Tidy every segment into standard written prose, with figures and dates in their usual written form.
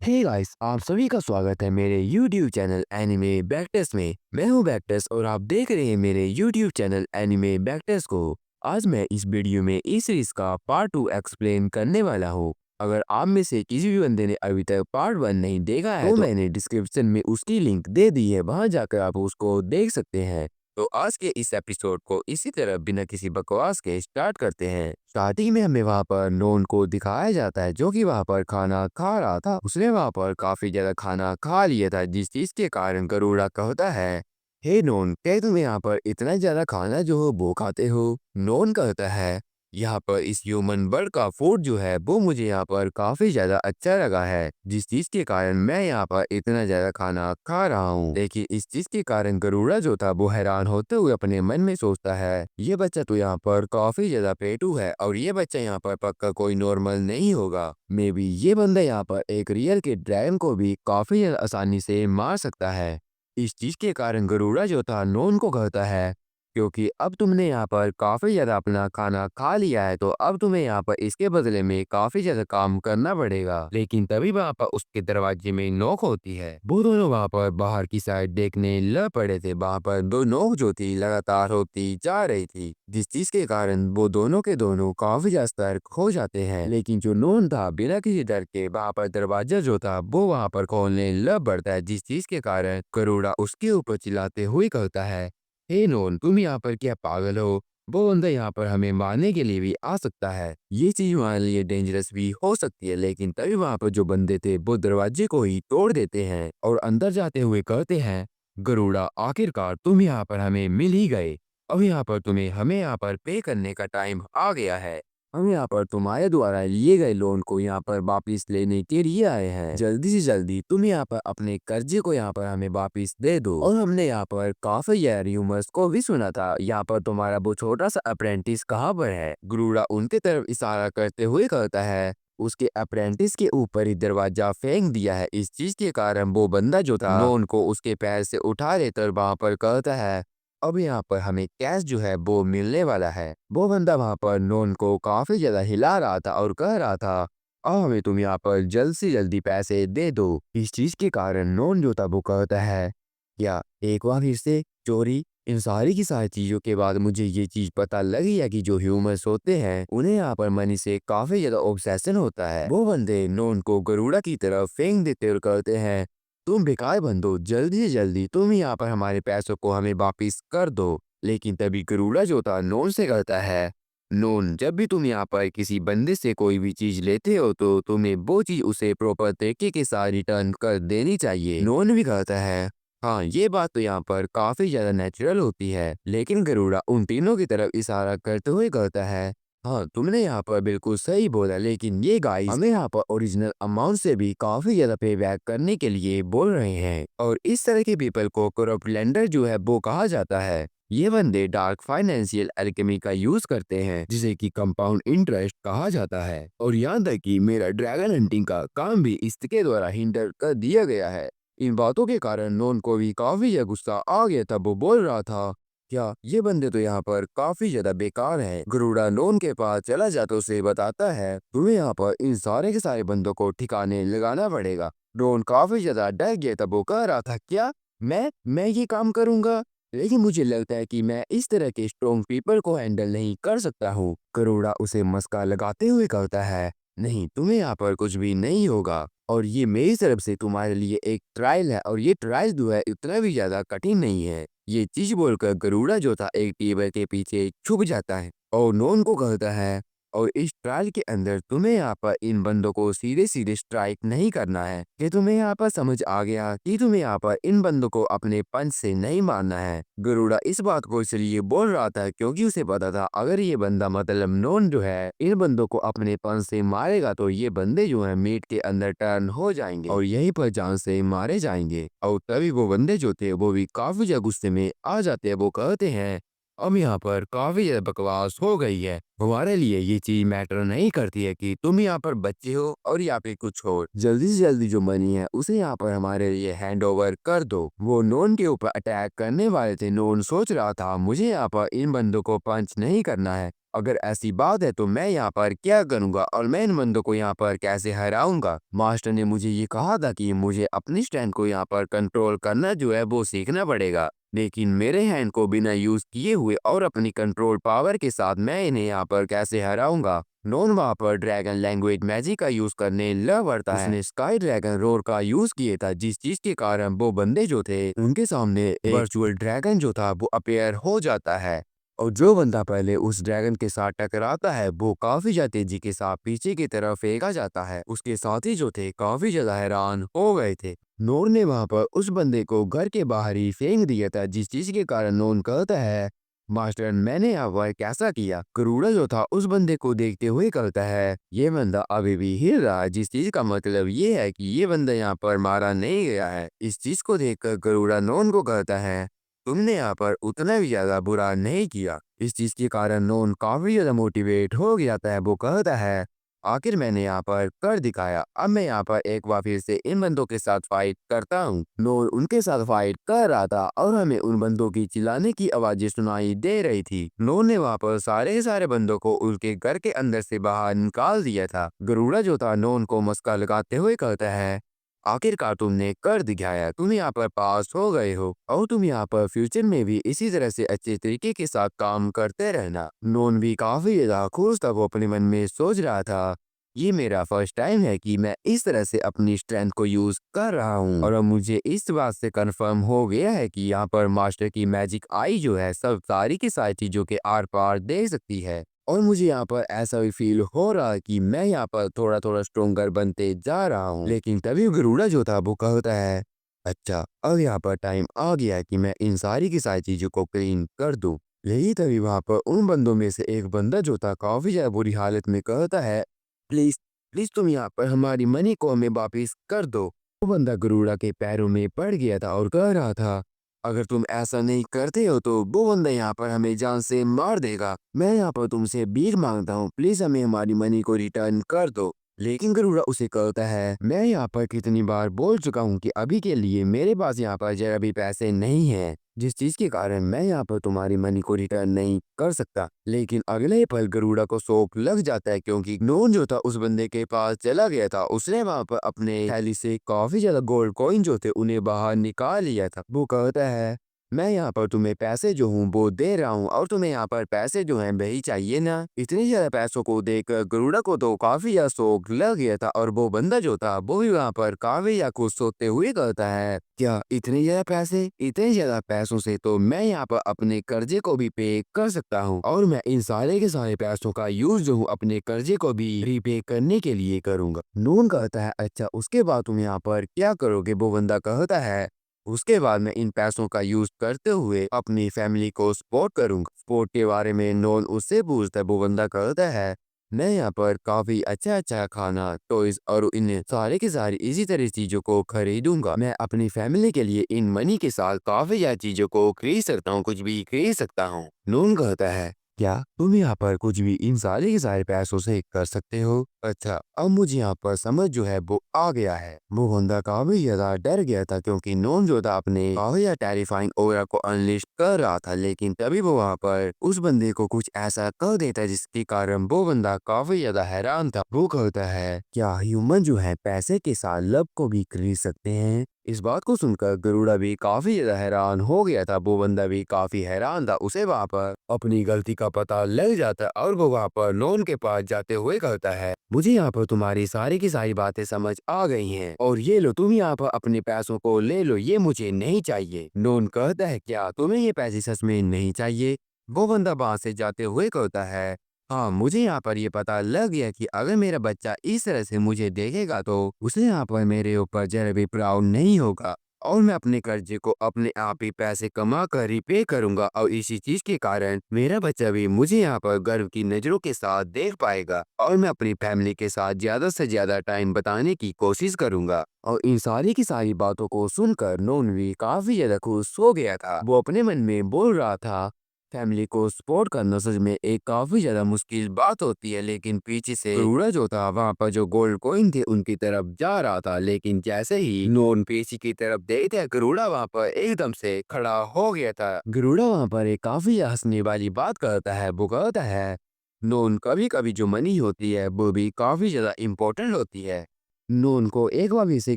Hey guys, आप सभी का स्वागत है मेरे YouTube चैनल एनिमे बैकटेस्ट में। मैं हूं बैकटेस्ट और आप देख रहे हैं मेरे YouTube चैनल एनिमे बैकटेस्ट को। आज मैं इस वीडियो में इस सीरीज का पार्ट 2 एक्सप्लेन करने वाला हूं। अगर आप में से किसी भी बंदे ने अभी तक पार्ट 1 नहीं देखा है तो मैंने डिस्क्रिप्शन में उसकी लिंक दे दी है, वहां जाकर आप उसको देख सकते हैं। तो आज के इस एपिसोड को इसी तरह बिना किसी बकवास के स्टार्ट करते हैं। स्टार्टिंग में हमें वहां पर नोन को दिखाया जाता है जो कि वहां पर खाना खा रहा था। उसने वहां पर काफी ज्यादा खाना खा लिया था, जिस चीज के कारण गरुड़ा कहता है, हे नोन, क्या तुम यहाँ पर इतना ज्यादा खाना जो हो वो खाते हो? नोन कहता है, यहाँ पर इस ह्यूमन बर्ड का फूड जो है वो मुझे यहाँ पर काफी ज्यादा अच्छा लगा है, जिस चीज के कारण मैं यहाँ पर इतना ज्यादा खाना खा रहा हूँ। देखिए, इस चीज के कारण गरुड़ा जो था वो हैरान होते हुए अपने मन में सोचता है, ये बच्चा तो यहाँ पर काफी ज्यादा पेटू है और ये बच्चा यहाँ पर पक्का कोई नॉर्मल नहीं होगा। मे बी ये बंदा यहाँ पर एक रियल के ड्रैगन को भी काफी ज्यादा आसानी से मार सकता है। इस चीज के कारण गरुड़ा जो था नोन को कहता है, क्योंकि अब तुमने यहाँ पर काफी ज्यादा अपना खाना खा लिया है तो अब तुम्हें यहाँ पर इसके बदले में काफी ज्यादा काम करना पड़ेगा। लेकिन तभी वहाँ पर उसके दरवाजे में नोक होती है। वो दोनों वहाँ पर बाहर की साइड देखने लग पड़े थे। वहाँ पर दो नोक जो थी लगातार होती जा रही थी, जिस चीज के कारण वो दोनों के दोनों काफी ज्यादा सतर्क हो जाते हैं। लेकिन जो नोन था बिना किसी डर के वहाँ पर दरवाजा जो था वो वहाँ पर खोलने लग पड़ता है, जिस चीज के कारण गरुड़ा उसके ऊपर चिल्लाते हुए कहता है, हे नोन, तुम यहाँ पर क्या पागल हो? वो बंदा यहाँ पर हमें मारने के लिए भी आ सकता है। ये चीज हमारे लिए डेंजरस भी हो सकती है। लेकिन तभी वहाँ पर जो बंदे थे वो दरवाजे को ही तोड़ देते हैं और अंदर जाते हुए कहते हैं, गरुड़ा, आखिरकार तुम यहाँ पर हमें मिल ही गए। अब यहाँ पर तुम्हें हमें यहाँ पर पे करने का टाइम आ गया है। हम यहाँ पर तुम्हारे द्वारा लिए गए लोन को यहाँ पर वापिस लेने के लिए आए हैं। जल्दी से जल्दी तुम यहाँ पर अपने कर्जे को यहाँ पर हमें वापिस दे दो। और हमने यहाँ पर काफी र्यूमर्स को भी सुना था, यहाँ पर तुम्हारा वो छोटा सा अप्रेंटिस कहाँ पर है? गुरुड़ा उनके तरफ इशारा करते हुए कहता है, उसके अप्रेंटिस के ऊपर ही दरवाजा फेंक दिया है। इस चीज के कारण वो बंदा जो था नोन को उसके पैर से उठा लेकर वहां पर कहता है, अब यहाँ पर हमें कैश जो है वो मिलने वाला है। वो बंदा वहां पर नोन को काफी ज्यादा हिला रहा था और कह रहा था, अब हमें तुम यहाँ पर जल्द से जल्दी पैसे दे दो। इस चीज के कारण नोन जो था वो कहता है, क्या एक बार फिर से चोरी? इन सारी की सारी चीजों के बाद मुझे ये चीज पता लगी है कि जो ह्यूमंस होते हैं उन्हें यहाँ पर मनी से काफी ज्यादा ऑब्सेशन होता है। वो बंदे नोन को गरुड़ा की तरफ फेंक देते और कहते हैं, तुम बेकार बंदो, जल्दी से जल्दी तुम यहाँ पर हमारे पैसों को हमें वापिस कर दो। लेकिन तभी गरुड़ा जो था नोन से कहता है, नोन, जब भी तुम यहाँ पर किसी बंदे से कोई भी चीज लेते हो तो तुम्हें वो चीज उसे प्रॉपर तरीके के साथ रिटर्न कर देनी चाहिए। नोन भी कहता है, हाँ, ये बात तो यहाँ पर काफी ज्यादा नेचुरल होती है। लेकिन गरुड़ा उन तीनों की तरफ इशारा करते हुए कहता है, हाँ, तुमने यहाँ पर बिल्कुल सही बोला, लेकिन ये गाइस हमें यहाँ पर ओरिजिनल अमाउंट से भी काफी ज्यादा पे बैक करने के लिए बोल रहे हैं। और इस तरह के पीपल को करप्ट लेंडर जो है वो कहा जाता है। ये बंदे डार्क फाइनेंशियल एल्केमी का यूज करते हैं, जिसे कि कंपाउंड इंटरेस्ट कहा जाता है। और यहाँ तक कि मेरा ड्रैगन हंटिंग का काम भी इसके द्वारा हिंडर कर दिया गया है। इन बातों के कारण नोन को भी काफी ज्यादा गुस्सा आ गया था। वो बोल रहा था, क्या ये बंदे तो यहाँ पर काफी ज्यादा बेकार हैं। गरुड़ा नोन के पास चला जाता उसे बताता है, तुम्हें यहाँ पर इन सारे के सारे बंदों को ठिकाने लगाना पड़ेगा। नोन काफी ज्यादा डर गया था। वो कह रहा था, क्या मैं ये काम करूंगा? लेकिन मुझे लगता है कि मैं इस तरह के स्ट्रॉन्ग पीपल को हैंडल नहीं कर सकता हूँ। गरुड़ा उसे मस्का लगाते हुए कहता है, नहीं, तुम्हें यहाँ पर कुछ भी नहीं होगा और ये मेरी तरफ से तुम्हारे लिए एक ट्रायल है और ये ट्रायल जो है इतना भी ज्यादा कठिन नहीं है। ये चीज बोलकर गरुड़ा जो था एक टेबल के पीछे छुप जाता है और नोन को कहता है, और इस ट्रायल के अंदर तुम्हें यहाँ पर इन बंदों को सीधे सीधे स्ट्राइक नहीं करना है। कि तुम्हें यहाँ पर समझ आ गया कि तुम्हें यहाँ पर इन बंदों को अपने पंच से नहीं मारना है। गरुड़ा इस बात को इसलिए बोल रहा था क्योंकि उसे पता था अगर ये बंदा मतलब नोन जो है इन बंदों को अपने पंच से मारेगा तो ये बंदे जो है मीट के अंदर टर्न हो जाएंगे और यहीं पर जान से मारे जाएंगे। और तभी वो बंदे जो थे वो भी काफी ज्यादा गुस्से में आ जाते हैं। वो कहते हैं, अब यहाँ पर काफी ज्यादा बकवास हो गई है। हमारे लिए ये चीज मैटर नहीं करती है कि तुम यहाँ पर बच्चे हो और यहाँ पे कुछ हो। जल्दी से जल्दी जो मनी है उसे यहाँ पर हमारे लिए हैंड ओवर कर दो। वो नोन के ऊपर अटैक करने वाले थे। नोन सोच रहा था, मुझे यहाँ पर इन बंदों को पंच नहीं करना है, अगर ऐसी बात है तो मैं यहाँ पर क्या करूँगा और मैं इन बंदों को यहाँ पर कैसे हराऊँगा? मास्टर ने मुझे ये कहा था कि मुझे अपनी स्ट्रेंथ को यहाँ पर कंट्रोल करना जो है वो सीखना पड़ेगा। लेकिन मेरे हैंड को बिना यूज़ किए हुए और अपनी कंट्रोल पावर के साथ मैं इन्हें यहाँ पर कैसे हराऊँगा? नॉन वहाँ पर ड्रैगन लैंग्वेज मैजिक का यूज़ करने लग पड़ता है। उसने स्काई ड्रैगन रोर का यूज़ किया था जिस चीज़ के कारण वो बंदे जो थे उनके सामने एक वर्चुअल ड्रैगन जो था वो अपीयर हो जाता है। और जो बंदा पहले उस ड्रैगन के साथ टकराता है वो काफी ज्यादा तेजी के साथ पीछे की तरफ फेंका जाता है। उसके साथी जो थे काफी ज्यादा हैरान हो गए थे। नोर ने वहां पर उस बंदे को घर के बाहर ही फेंक दिया था जिस चीज के कारण नोन कहता है, मास्टर मैंने यहाँ पर कैसा किया? गरुड़ा जो था उस बंदे को देखते हुए कहता है, ये बंदा अभी भी हिल रहा है, जिस चीज का मतलब ये है कि ये बंदा यहाँ पर मारा नहीं गया है। इस चीज को देखकर गरुड़ा नोन को कहता है, तुमने यहाँ पर उतना भी ज्यादा बुरा नहीं किया। इस चीज के कारण नोन काफी ज्यादा मोटिवेट हो जाता है। वो कहता है, आखिर मैंने यहाँ पर कर दिखाया, अब मैं यहाँ पर एक बार फिर से इन बंदों के साथ फाइट करता हूँ। नोन उनके साथ फाइट कर रहा था और हमें उन बंदों की चिल्लाने की आवाजें सुनाई दे रही थी। नोन ने वहाँ पर सारे बंदों को उनके घर के अंदर से बाहर निकाल दिया था। गरुड़ा जो था नोन को मस्का लगाते हुए कहता है, आखिरकार तुमने कर दिखाया, तुम यहाँ पर पास हो गए हो और तुम यहाँ पर फ्यूचर में भी इसी तरह से अच्छे तरीके के साथ काम करते रहना। नोन भी काफी ज्यादा खुश था। वो अपने मन में सोच रहा था, ये मेरा फर्स्ट टाइम है कि मैं इस तरह से अपनी स्ट्रेंथ को यूज कर रहा हूँ और अब मुझे इस बात से कंफर्म हो गया है कि यहाँ पर मास्टर की मैजिक आई जो है सब सारी की सारी चीजों के आर पार देख सकती है। और मुझे यहाँ पर ऐसा भी फील हो रहा है कि मैं यहाँ पर थोड़ा थोड़ा स्ट्रोंगर बनते जा रहा हूँ। लेकिन तभी गरुड़ा जो था वो कहता है, अच्छा अब यहाँ पर टाइम आ गया है कि मैं इन सारी की सारी चीजों को क्लीन कर दूं। यही तभी वहां पर उन बंदों में से एक बंदा जो था काफी ज्यादा बुरी हालत में कहता है, प्लीज प्लीज तुम यहाँ पर हमारी मनी को हमें वापिस कर दो। वो बंदा गरुड़ा के पैरों में पड़ गया था और कह रहा था, अगर तुम ऐसा नहीं करते हो तो वो बंदा यहाँ पर हमें जान से मार देगा। मैं यहाँ पर तुमसे भीख मांगता हूँ, प्लीज हमें हमारी मनी को रिटर्न कर दो। लेकिन गरुड़ा उसे कहता है, मैं यहाँ पर कितनी बार बोल चुका हूँ कि अभी के लिए मेरे पास यहाँ पर जरा भी पैसे नहीं है, जिस चीज के कारण मैं यहाँ पर तुम्हारी मनी को रिटर्न नहीं कर सकता। लेकिन अगले ही पल गरुड़ा को शौक लग जाता है क्योंकि नोन जो था उस बंदे के पास चला गया था। उसने वहां पर अपने थैली से काफी ज्यादा गोल्ड कॉइन जो थे उन्हें बाहर निकाल लिया था। वो कहता है, मैं यहाँ पर तुम्हें पैसे जो हूँ वो दे रहा हूँ और तुम्हें यहाँ पर पैसे जो हैं वही चाहिए ना। इतने ज्यादा पैसों को देखकर गरुड़ा को तो काफी ज्यादा शौक लग गया था और वो बंदा जो था वो भी वहाँ पर काफी ज्यादा खुश होते हुए कहता है, क्या इतने ज्यादा पैसे? इतने ज्यादा पैसों से तो मैं यहाँ पर अपने कर्जे को भी पे कर सकता हूँ और मैं इन सारे के सारे पैसों का यूज जो हूँ अपने कर्जे को भी रीपे करने के लिए करूंगा। नून कहता है, अच्छा उसके बाद तुम यहाँ पर क्या करोगे? वो बंदा कहता है, उसके बाद मैं इन पैसों का यूज करते हुए अपनी फैमिली को सपोर्ट करूंगा। सपोर्ट के बारे में नॉन उससे पूछता है। वो बंदा कहता है, मैं यहाँ पर काफी अच्छा अच्छा खाना, टॉयज और इन सारे के सारे इसी तरह चीजों को खरीदूंगा। मैं अपनी फैमिली के लिए इन मनी के साथ काफी ज्यादा चीजों को खरीद सकता हूँ, कुछ भी खरीद सकता हूँ। नून कहता है, क्या तुम यहाँ पर कुछ भी इन सारे के सारे पैसों से कर सकते हो? अच्छा अब मुझे यहाँ पर समझ जो है वो आ गया है। वो बंदा काफी ज्यादा डर गया था क्योंकि नोन जो था अपने काफी ज्यादा टेरिफाइंग ऑरा को अनलिस्ट कर रहा था। लेकिन तभी वो वहाँ पर उस बंदे को कुछ ऐसा कर देता है जिसके कारण वो बंदा काफी ज्यादा हैरान था। वो कहता है, क्या ह्यूमन जो है पैसे के साथ लव को भी खरीद सकते हैं? इस बात को सुनकर गरुड़ा भी काफी ज्यादा हैरान हो गया था। वो बंदा भी काफी हैरान था। उसे वहाँ पर अपनी गलती का पता लग जाता है और वो वहाँ पर नोन के पास जाते हुए कहता है, मुझे यहाँ पर तुम्हारी सारी की सारी बातें समझ आ गई हैं और ये लो तुम यहाँ पर अपने पैसों को ले लो, ये मुझे नहीं चाहिए। नोन कहता है, क्या तुम्हें ये पैसे सच में नहीं चाहिए? वो बंदा वहां से जाते हुए कहता है, हाँ मुझे यहाँ पर ये पता लग गया कि अगर मेरा बच्चा इस तरह से मुझे देखेगा तो उसे यहाँ पर मेरे ऊपर जरा भी प्राउड नहीं होगा और मैं अपने कर्जे को अपने आप ही पैसे कमा कर रिपे करूंगा और इसी चीज के कारण मेरा बच्चा भी मुझे यहाँ पर गर्व की नजरों के साथ देख पाएगा और मैं अपनी फैमिली के साथ ज्यादा से ज्यादा टाइम बताने की कोशिश करूंगा। और इन सारी की सारी बातों को सुनकर नोन भी काफी ज्यादा खुश हो गया था। वो अपने मन में बोल रहा था, फैमिली को सपोर्ट करना सच में एक काफी ज्यादा मुश्किल बात होती है। लेकिन पीछे से गरुड़ा जो था वहाँ पर जो गोल्ड कॉइन थे उनकी तरफ जा रहा था। लेकिन जैसे ही नोन पीछे की तरफ देखते गरुड़ा वहाँ पर एकदम से खड़ा हो गया था। गरुड़ा वहाँ पर एक काफी हंसने वाली बात करता है। वो कहता है, नोन कभी कभी जो मनी होती है वो भी काफ़ी ज़्यादा इम्पोर्टेंट होती है। नोन को एक बार भी से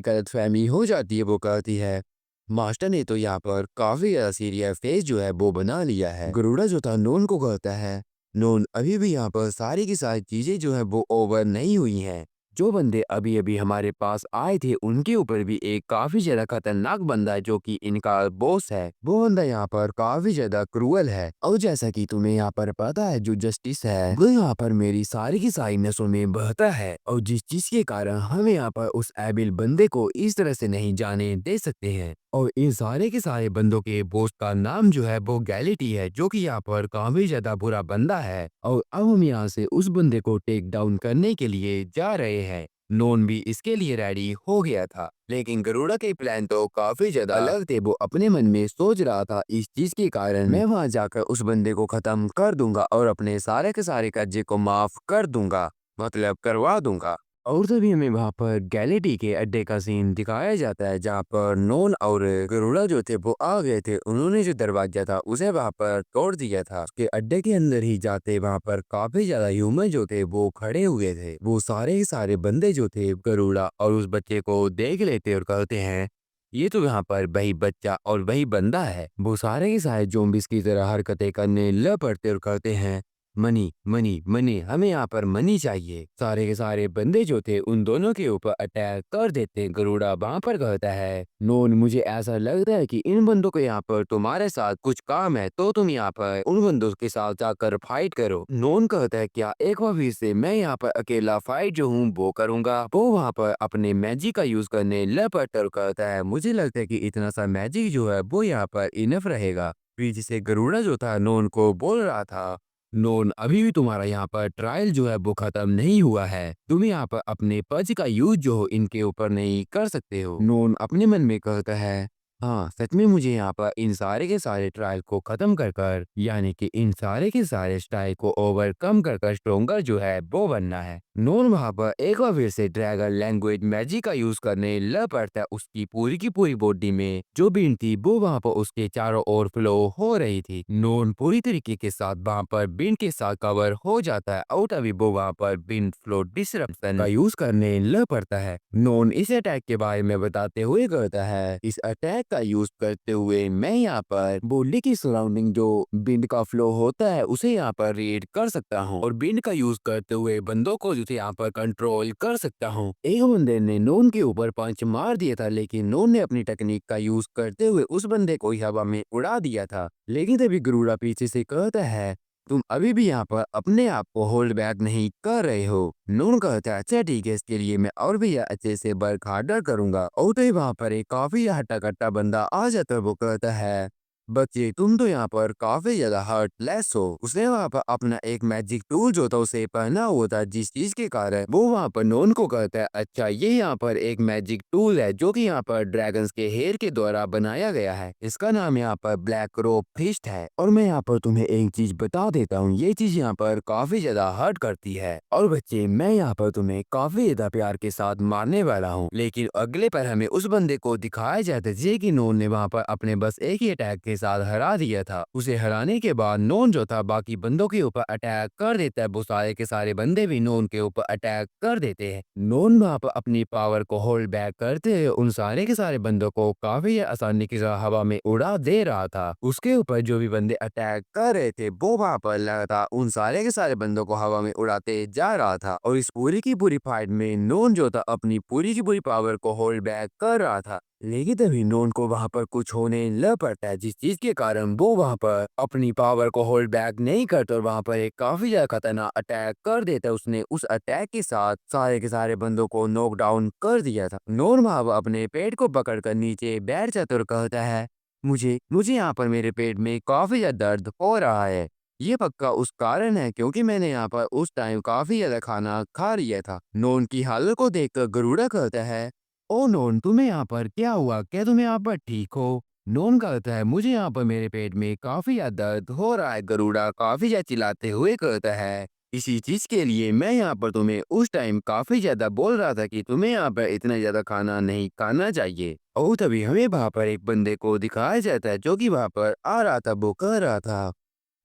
गलतफहमी हो जाती है, वो कहती है मास्टर ने तो यहाँ पर काफ़ी ज़्यादा सीरियस फेस जो है वो बना लिया है। गरुड़ा जो था नोन को कहता है नोन अभी भी यहाँ पर सारी की सारी चीज़ें जो है वो ओवर नहीं हुई हैं। जो बंदे अभी अभी हमारे पास आए थे उनके ऊपर भी एक काफ़ी ज़्यादा खतरनाक बंदा है जो कि इनका बॉस है। वो बंदा यहाँ पर काफ़ी ज़्यादा क्रूअल है और जैसा कि तुम्हें यहाँ पर पता है जो जस्टिस है वो यहाँ पर मेरी सारी की सारी नसों में बहता है और जिस चीज़ के कारण हमें यहाँ पर उस एबिल बंदे को इस तरह से नहीं जाने दे सकते हैं। और इन सारे के सारे बंदों के बॉस का नाम जो है वो गैलिटी है जो कि यहाँ पर काफी ज्यादा बुरा बंदा है और अब हम यहाँ से उस बंदे को टेक डाउन करने के लिए जा रहे हैं। नोन भी इसके लिए रेडी हो गया था लेकिन गरुड़ा के प्लान तो काफी ज्यादा अलग थे। वो अपने मन में सोच रहा था इस चीज के कारण मैं वहां जाकर उस बंदे को खत्म कर दूंगा और अपने सारे के सारे कर्जे को माफ कर दूंगा, मतलब करवा दूंगा। और तभी हमें वहाँ पर गैलिटी के अड्डे का सीन दिखाया जाता है जहाँ पर नोन और गरुड़ा जो थे वो आ गए थे। उन्होंने जो दरवाजा था उसे वहाँ पर तोड़ दिया था। उसके अड्डे के अंदर ही जाते वहाँ पर काफी ज्यादा ह्यूमन जो थे वो खड़े हुए थे। वो सारे के सारे बंदे जो थे गरुड़ा और उस बच्चे को देख लेते और कहते हैं ये तो यहाँ पर वही बच्चा और वही बंदा है। वो सारे के सारे जोम्बिस की तरह हरकतें करने लग पड़ते और कहते हैं मनी मनी मनी, हमें यहाँ पर मनी चाहिए। सारे के सारे बंदे जो थे उन दोनों के ऊपर अटैक कर देते। गरुड़ा वहां पर कहता है नोन मुझे ऐसा लगता है कि इन बंदों को यहाँ पर तुम्हारे साथ कुछ काम है तो तुम यहाँ पर उन बंदों के साथ जाकर फाइट करो। नोन कहता है क्या एक बार फिर से मैं यहाँ पर अकेला फाइट जो हूँ वो करूंगा। वो वहाँ पर अपने मैजिक का यूज करने लपट कर कहता है मुझे लगता है कि इतना सा मैजिक जो है वो यहाँ पर इनफ रहेगा। फिर जिसे गरुड़ा जो था नोन को बोल रहा था नोन अभी भी तुम्हारा यहाँ पर ट्रायल जो है वो खत्म नहीं हुआ है। तुम यहाँ पर अपने पज का यूज जो हो इनके ऊपर नहीं कर सकते हो। नोन अपने मन में कहता है हाँ सच में मुझे यहाँ पर इन सारे के सारे ट्रायल को खत्म कर कर यानी कि इन सारे के सारे स्टाइल को ओवरकम कर कर स्ट्रोंगर जो है वो बनना है। नोन वहाँ पर एक बार फिर से ड्रैगन लैंग्वेज मैजिक का यूज करने लग पड़ता है। उसकी पूरी की पूरी बॉडी में जो बीन थी वो वहाँ पर उसके चारों ओर फ्लो हो रही थी। नोन पूरी तरीके के साथ वहाँ पर बीन के साथ कवर हो जाता है और तभी वो वहाँ पर बीन फ्लो डिसरप्शन का यूज करने लग पड़ता है। नोन इस अटैक के बारे में बताते हुए कहता है इस अटैक का यूज करते हुए मैं यहाँ पर बॉडी की सराउंडिंग जो बिंड का फ्लो होता है उसे यहाँ पर रीड कर सकता हूँ और बिंड का यूज करते हुए बंदों को जो यहाँ पर कंट्रोल कर सकता हूँ। एक बंदे ने नोन के ऊपर पंच मार दिया था लेकिन नोन ने अपनी टेक्निक का यूज करते हुए उस बंदे को ही हवा में उड़ा दिया था। लेकिन तभी गरुड़ा पीछे से कहता है तुम अभी भी यहाँ पर अपने आप को होल्ड बैक नहीं कर रहे हो। नून कहता है अच्छा ठीक है इसके लिए मैं और भी अच्छे से वर्क हार्डर करूंगा। और तो वहाँ पर एक काफी हट्टा कट्टा बंदा आ जाता है। वो कहता है बच्चे तुम तो यहाँ पर काफी ज्यादा हार्टलेस हो। उसने वहाँ पर अपना एक मैजिक टूल जो था उसे पहना हुआ था जिस चीज के कारण वो वहाँ पर नोन को कहता है अच्छा ये यहाँ पर एक मैजिक टूल है जो कि यहाँ पर ड्रैगन्स के हेयर के द्वारा बनाया गया है। इसका नाम यहाँ पर ब्लैक रोप फिस्ट है और मैं यहाँ पर तुम्हें एक चीज बता देता हूँ ये चीज यहाँ पर काफी ज्यादा हर्ट करती है। और बच्चे मैं यहाँ पर तुम्हें काफी ज्यादा प्यार के साथ मारने वाला हूँ। लेकिन अगले पर हमें उस बंदे को दिखाया जाता है जे कि नोन ने वहाँ पर अपने बस एक ही अटैक के साथ हरा दिया था। उसे हराने के बाद नोन जो था बाकी बंदों के ऊपर अटैक कर देता है। वो सारे के सारे बंदे भी नोन के ऊपर अटैक कर देते हैं। नोन वहाँ पर अपनी पावर को होल्ड बैक करते हुए उन सारे के सारे बंदों को काफी आसानी के साथ हवा में उड़ा दे रहा था। उसके ऊपर जो भी बंदे अटैक कर रहे थे वो वहाँ पर लगातार उन सारे के सारे बंदों को हवा में उड़ाते जा रहा था। और इस पूरी की पूरी फाइट में नोन जो था अपनी पूरी की पूरी पावर को होल्ड बैक कर रहा था। लेकिन तभी नोन को वहां पर कुछ होने लग पड़ता है जिस चीज के कारण वो वहां पर अपनी पावर को होल्ड बैक नहीं करता और वहां पर एक काफी ज्यादा खतरनाक अटैक कर देता है। उसने उस अटैक के साथ सारे के सारे बंदों को नॉक डाउन कर दिया था। नोन वहां पर अपने पेट को पकड़कर नीचे बैठ जाता और कहता है मुझे मुझे यहाँ पर मेरे पेट में काफी ज्यादा दर्द हो रहा है। ये पक्का उस कारण है क्योंकि मैंने यहाँ पर उस टाइम काफी ज्यादा खाना खा लिया था। नोन की हालत को देखकर गरुड़ा कहता है ओ नोन तुम्हें यहाँ पर क्या हुआ, क्या तुम्हें यहाँ पर ठीक हो। नोन कहता है मुझे यहाँ पर मेरे पेट में काफी ज्यादा दर्द हो रहा है। गरुड़ा काफी ज्यादा चिल्लाते हुए कहता है इसी चीज के लिए मैं यहाँ पर तुम्हें उस टाइम काफी ज्यादा बोल रहा था कि तुम्हें यहाँ पर इतना ज्यादा खाना नहीं खाना चाहिए। और तभी हमें वहाँ पर एक बंदे को दिखाया जाता है जो कि वहाँ पर आ रहा था। वो कह रहा था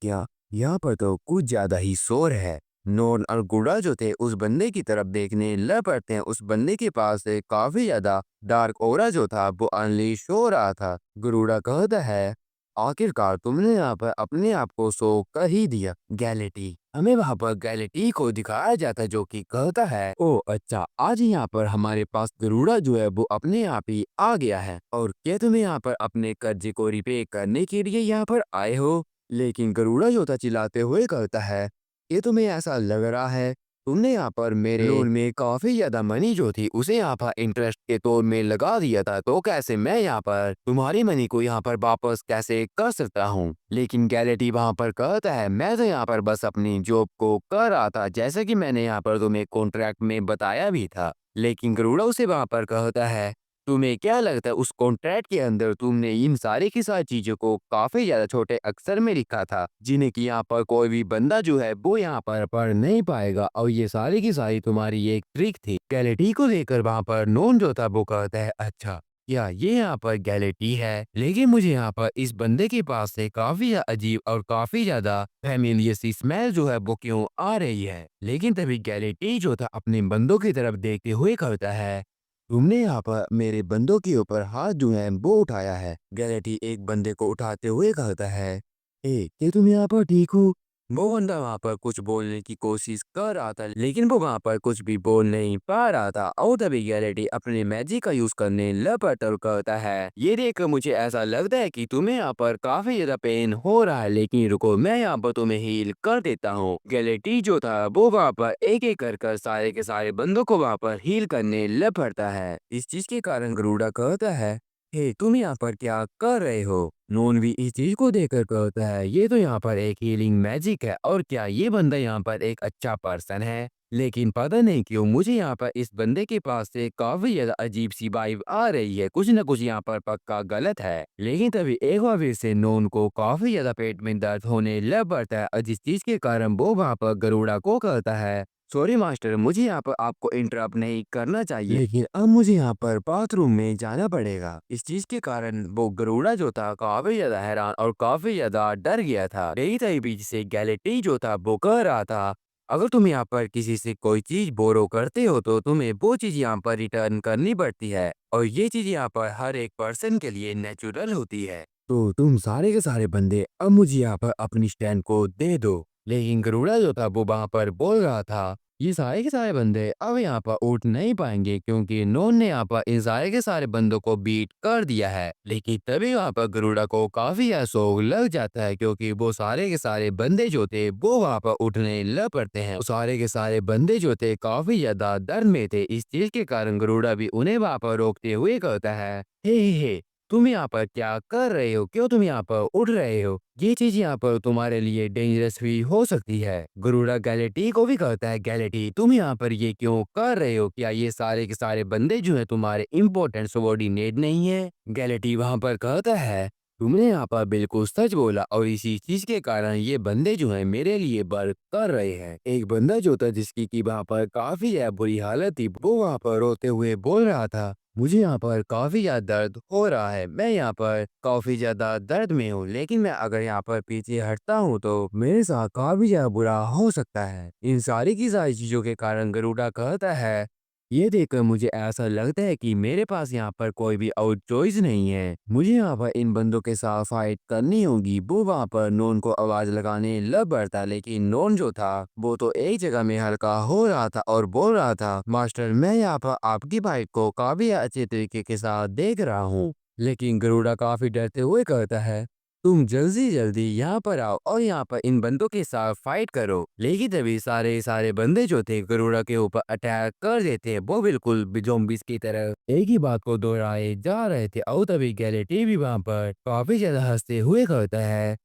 क्या यहाँ पर तो कुछ ज्यादा ही शोर है। नोन और गरुड़ा जो थे उस बंदे की तरफ देखने लग पड़ते हैं। उस बंदे के पास से काफी ज्यादा डार्क ओरा जो था वो अनलीश हो रहा था। गरुड़ा कहता है, आखिरकार तुमने यहाँ पर अपने आप को शो कर ही दिया गैलेटी। हमें वहाँ पर गैलेटी को दिखाया जाता है जो कि कहता है, ओ अच्छा, आज यहाँ पर हमारे पास गरुड़ा जो है वो अपने आप ही आ गया है और क्या तुम्हें यहाँ पर अपने कर्जे को रिपे करने के लिए यहाँ पर आए हो? लेकिन गरुड़ा जो था चिल्लाते हुए कहता है, ये तुम्हें ऐसा लग रहा है तुमने यहाँ पर मेरे लोन में काफी ज्यादा मनी जो थी उसे यहाँ पर इंटरेस्ट के तौर में लगा दिया था, तो कैसे मैं यहाँ पर तुम्हारी मनी को यहाँ पर वापस कैसे कर सकता हूँ? लेकिन गैलेटी वहाँ पर कहता है, मैं तो यहाँ पर बस अपनी जॉब को कर रहा था, जैसे कि मैंने यहाँ पर तुम्हें कॉन्ट्रैक्ट में बताया भी था। लेकिन गरुड़ा उसे वहाँ पर कहता है, तुम्हें क्या लगता है उस कॉन्ट्रैक्ट के अंदर तुमने इन सारी की सारी चीजों को काफी ज्यादा छोटे अक्षर में लिखा था, जिन्हें कि यहाँ पर कोई भी बंदा जो है वो यहाँ पर पढ़ नहीं पाएगा, और ये सारी की सारी तुम्हारी एक ट्रिक थी। गैलेटी को देखकर वहाँ पर नॉन जो था वो कहता है, अच्छा क्या ये यहाँ पर गैलेटी है? लेकिन मुझे यहाँ पर इस बंदे के पास से काफी अजीब और काफी ज्यादा फैमिलियर सी स्मेल जो है वो क्यों आ रही है? लेकिन तभी गैलेटी जो था अपने बंदों की तरफ देखते हुए कहता है, तुमने यहाँ पर मेरे बंदों के ऊपर हाथ जो है वो उठाया है। गैलेटी एक बंदे को उठाते हुए कहता है, क्या तुम यहाँ पर ठीक हो? वो बंदा वहाँ पर कुछ बोलने की कोशिश कर रहा था, लेकिन वो वहाँ पर कुछ भी बोल नहीं पा रहा था। और तभी गैलेटी अपने मैजिक का यूज करने लग पड़ता और कहता है, ये देखकर मुझे ऐसा लगता है कि तुम्हें यहाँ पर काफी ज्यादा पेन हो रहा है, लेकिन रुको मैं यहाँ पर तुम्हें हील कर देता हूँ। गैलेटी जो था वो वहाँ पर एक एक कर सारे के सारे बंदों को वहाँ पर हील करने लग पड़ता है। इस चीज के कारण गरुड़ा कहता है, हे तुम यहाँ पर क्या कर रहे हो? नॉन भी इस चीज को देखकर कहता है, ये तो यहाँ पर एक हीलिंग मैजिक है, और क्या ये बंदा यहाँ पर एक अच्छा पर्सन है? लेकिन पता नहीं क्यों मुझे यहाँ पर इस बंदे के पास से काफी ज्यादा अजीब सी वाइब आ रही है, कुछ न कुछ यहाँ पर पक्का गलत है। लेकिन तभी एक बार फिर से नॉन को काफी ज्यादा पेट में दर्द होने लग पड़ता है, और जिस चीज के कारण वो वहाँ पर गरुड़ा को कहता है, सॉरी मास्टर, मुझे यहाँ पर आपको इंटरप्ट नहीं करना चाहिए, लेकिन अब मुझे यहाँ पर बाथरूम में जाना पड़ेगा। इस चीज के कारण वो गरुड़ा जो था काफी ज्यादा हैरान और काफी ज्यादा डर गया था। यही तभी बीच से गैलेटी जो था वो कह रहा था, अगर तुम यहाँ पर किसी से कोई चीज बोरो करते हो तो तुम्हें वो चीज यहाँ पर रिटर्न करनी पड़ती है, और ये चीज यहाँ पर हर एक पर्सन के लिए नेचुरल होती है। तो तुम सारे के सारे बंदे अब मुझे यहाँ पर अपनी स्टैंड को दे दो। लेकिन गरुड़ा जो था वो वहां पर बोल रहा था, ये सारे के सारे बंदे अब यहाँ पर उठ नहीं पाएंगे, क्योंकि नॉन ने यहाँ पर इन सारे के सारे बंदों को बीट कर दिया है। लेकिन तभी वहाँ पर गरुड़ा को काफी शौक लग जाता है, क्योंकि वो सारे के सारे बंदे जो थे वो वहाँ पर उठने लग पड़ते हैं। सारे के सारे बंदे जो थे काफी ज्यादा दर्द में थे। इस चीज के कारण गरुड़ा भी उन्हें वहाँ पर रोकते हुए कहता है, हे तुम यहाँ पर क्या कर रहे हो? क्यों तुम यहाँ पर उड़ रहे हो? ये चीज यहाँ पर तुम्हारे लिए डेंजरस भी हो सकती है। गरुड़ा गैलेटी को भी कहता है, गैलेटी तुम यहाँ पर ये क्यों कर रहे हो? क्या ये सारे के सारे बंदे जो है तुम्हारे इम्पोर्टेंट सबॉर्डिनेट नहीं है? गैलेटी वहां पर कहता है, तुमने यहाँ पर बिल्कुल सच बोला, और इसी चीज के कारण ये बंदे जो है मेरे लिए वर्क कर रहे हैं। एक बंदा जो था जिसकी की वहाँ पर काफी ज्यादा बुरी हालत थी, वो वहाँ पर रोते हुए बोल रहा था, मुझे यहाँ पर काफी ज्यादा दर्द हो रहा है, मैं यहाँ पर काफी ज्यादा दर्द में हूँ, लेकिन मैं अगर यहाँ पर पीछे हटता हूँ तो मेरे साथ काफी ज्यादा बुरा हो सकता है। इन सारी की सारी चीजों के कारण गरुड़ा कहता है, ये देखकर मुझे ऐसा लगता है कि मेरे पास यहाँ पर कोई भी आउट चॉइस नहीं है, मुझे यहाँ पर इन बंदों के साथ फाइट करनी होगी। वो वहाँ पर नॉन को आवाज लगाने लग पड़ता, लेकिन नॉन जो था वो तो एक जगह में हल्का हो रहा था और बोल रहा था, मास्टर मैं यहाँ पर आपकी फाइट को काफी अच्छे तरीके के साथ देख रहा हूँ। लेकिन गरुड़ा काफी डरते हुए कहता है, तुम जल्दी जल्दी यहाँ पर आओ और यहाँ पर इन बंदों के साथ फाइट करो। लेकिन तभी सारे सारे बंदे जो थे गरुड़ा के ऊपर अटैक कर देते हैं, वो बिल्कुल ज़ॉम्बीज़ की तरह एक ही बात को दोहराए जा रहे थे। और तभी गैलेटी भी वहाँ पर काफी ज्यादा हंसते हुए कहता है,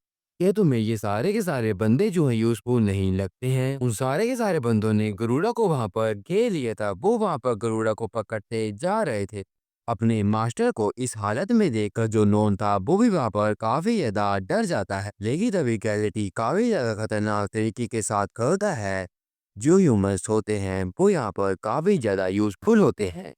क्या तुम्हें ये सारे के सारे बंदे जो हैं यूजफुल नहीं लगते हैं? उन सारे के सारे बंदों ने गरुड़ा को वहां पर घेर लिया था, वो वहां पर गरुड़ा को पकड़ते जा रहे थे। अपने मास्टर को इस हालत में देखकर जो नॉन था वो भी वहां पर काफी ज्यादा डर जाता है। लेकिन तभी गैलेटी काफी ज्यादा खतरनाक तरीके के साथ कहता है, जो ह्यूमंस होते हैं वो यहाँ पर काफी ज्यादा यूजफुल होते हैं।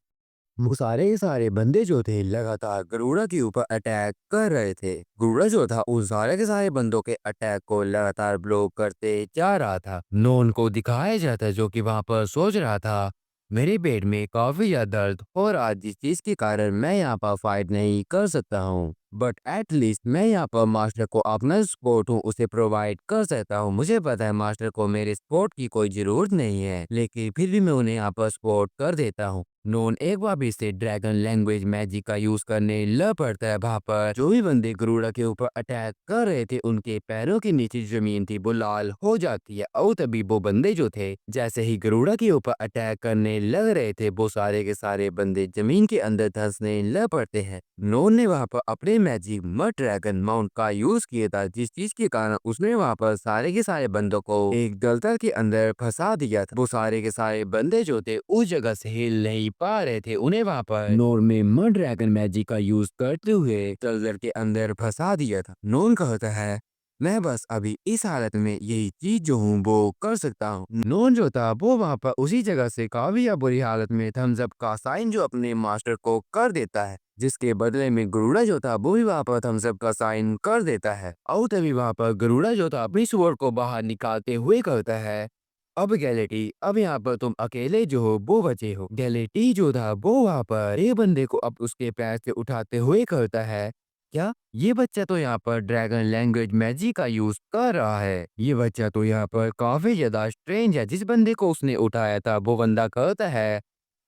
वो सारे के सारे बंदे जो थे लगातार गरुड़ा के ऊपर अटैक कर रहे थे। गरुड़ा जो था उस सारे के सारे बंदों के अटैक को लगातार ब्लॉक करते जा रहा था। नॉन को दिखाया जाता जो कि वहां पर सोच रहा था मेरे पेट में काफी ज्यादा दर्द हो रहा जिस चीज के कारण मैं यहाँ पर फाइट नहीं कर सकता हूँ, बट एटलीस्ट मैं यहाँ पर मास्टर को अपना सपोर्ट हूँ उसे प्रोवाइड कर सकता हूँ। मुझे पता है मास्टर को मेरे सपोर्ट की कोई जरूरत नहीं है, लेकिन फिर भी मैं उन्हें यहाँ पर सपोर्ट कर देता हूँ। नॉन एक बार भी से ड्रैगन लैंग्वेज मैजिक का यूज करने लग पड़ता है। वहां पर जो भी बंदे गरुड़ा के ऊपर अटैक कर रहे थे उनके पैरों के नीचे जमीन थी वो लाल हो जाती है, और तभी वो बंदे जो थे जैसे ही गरुड़ा के ऊपर अटैक करने लग रहे थे वो सारे के सारे बंदे जमीन के अंदर धंसने लग पड़ते हैं। नॉन ने वहां पर अपने मैजिक मड ड्रैगन माउंट का यूज किया था जिस चीज के कारण उसने वहां पर सारे के सारे बंदों को एक दलदल के अंदर फंसा दिया था। वो सारे के सारे बंदे जो थे उस जगह से हिल नहीं पा रहे थे। उन्हें वहां पर नॉन में मड ड्रैगन मैजिक का यूज करते हुए दलदल के अंदर फंसा दिया था। नॉन कहता है मैं बस अभी इस हालत में यही चीज जो हूँ वो कर सकता हूँ। नॉन जो था वो वहां पर उसी जगह से काफी बुरी हालत में थम्स अप का साइन जो अपने मास्टर को कर देता है, जिसके बदले में गरुड़ा जो था वो भी वहां पर थम्स अप का साइन कर देता है। और तभी वहां पर गरुड़ा जो था अपनी स्वॉर्ड को बाहर निकालते हुए कहता है अब गैलेटी अब यहाँ पर तुम अकेले जो हो वो बचे हो। गैलेटी जो था वो वहां पर एक बंदे को अब उसके पैर से उठाते हुए कहता है क्या ये बच्चा तो यहाँ पर ड्रैगन लैंग्वेज मैजिक का यूज कर रहा है। ये बच्चा तो यहाँ पर काफी ज्यादा स्ट्रेंज है। जिस बंदे को उसने उठाया था वो बंदा कहता है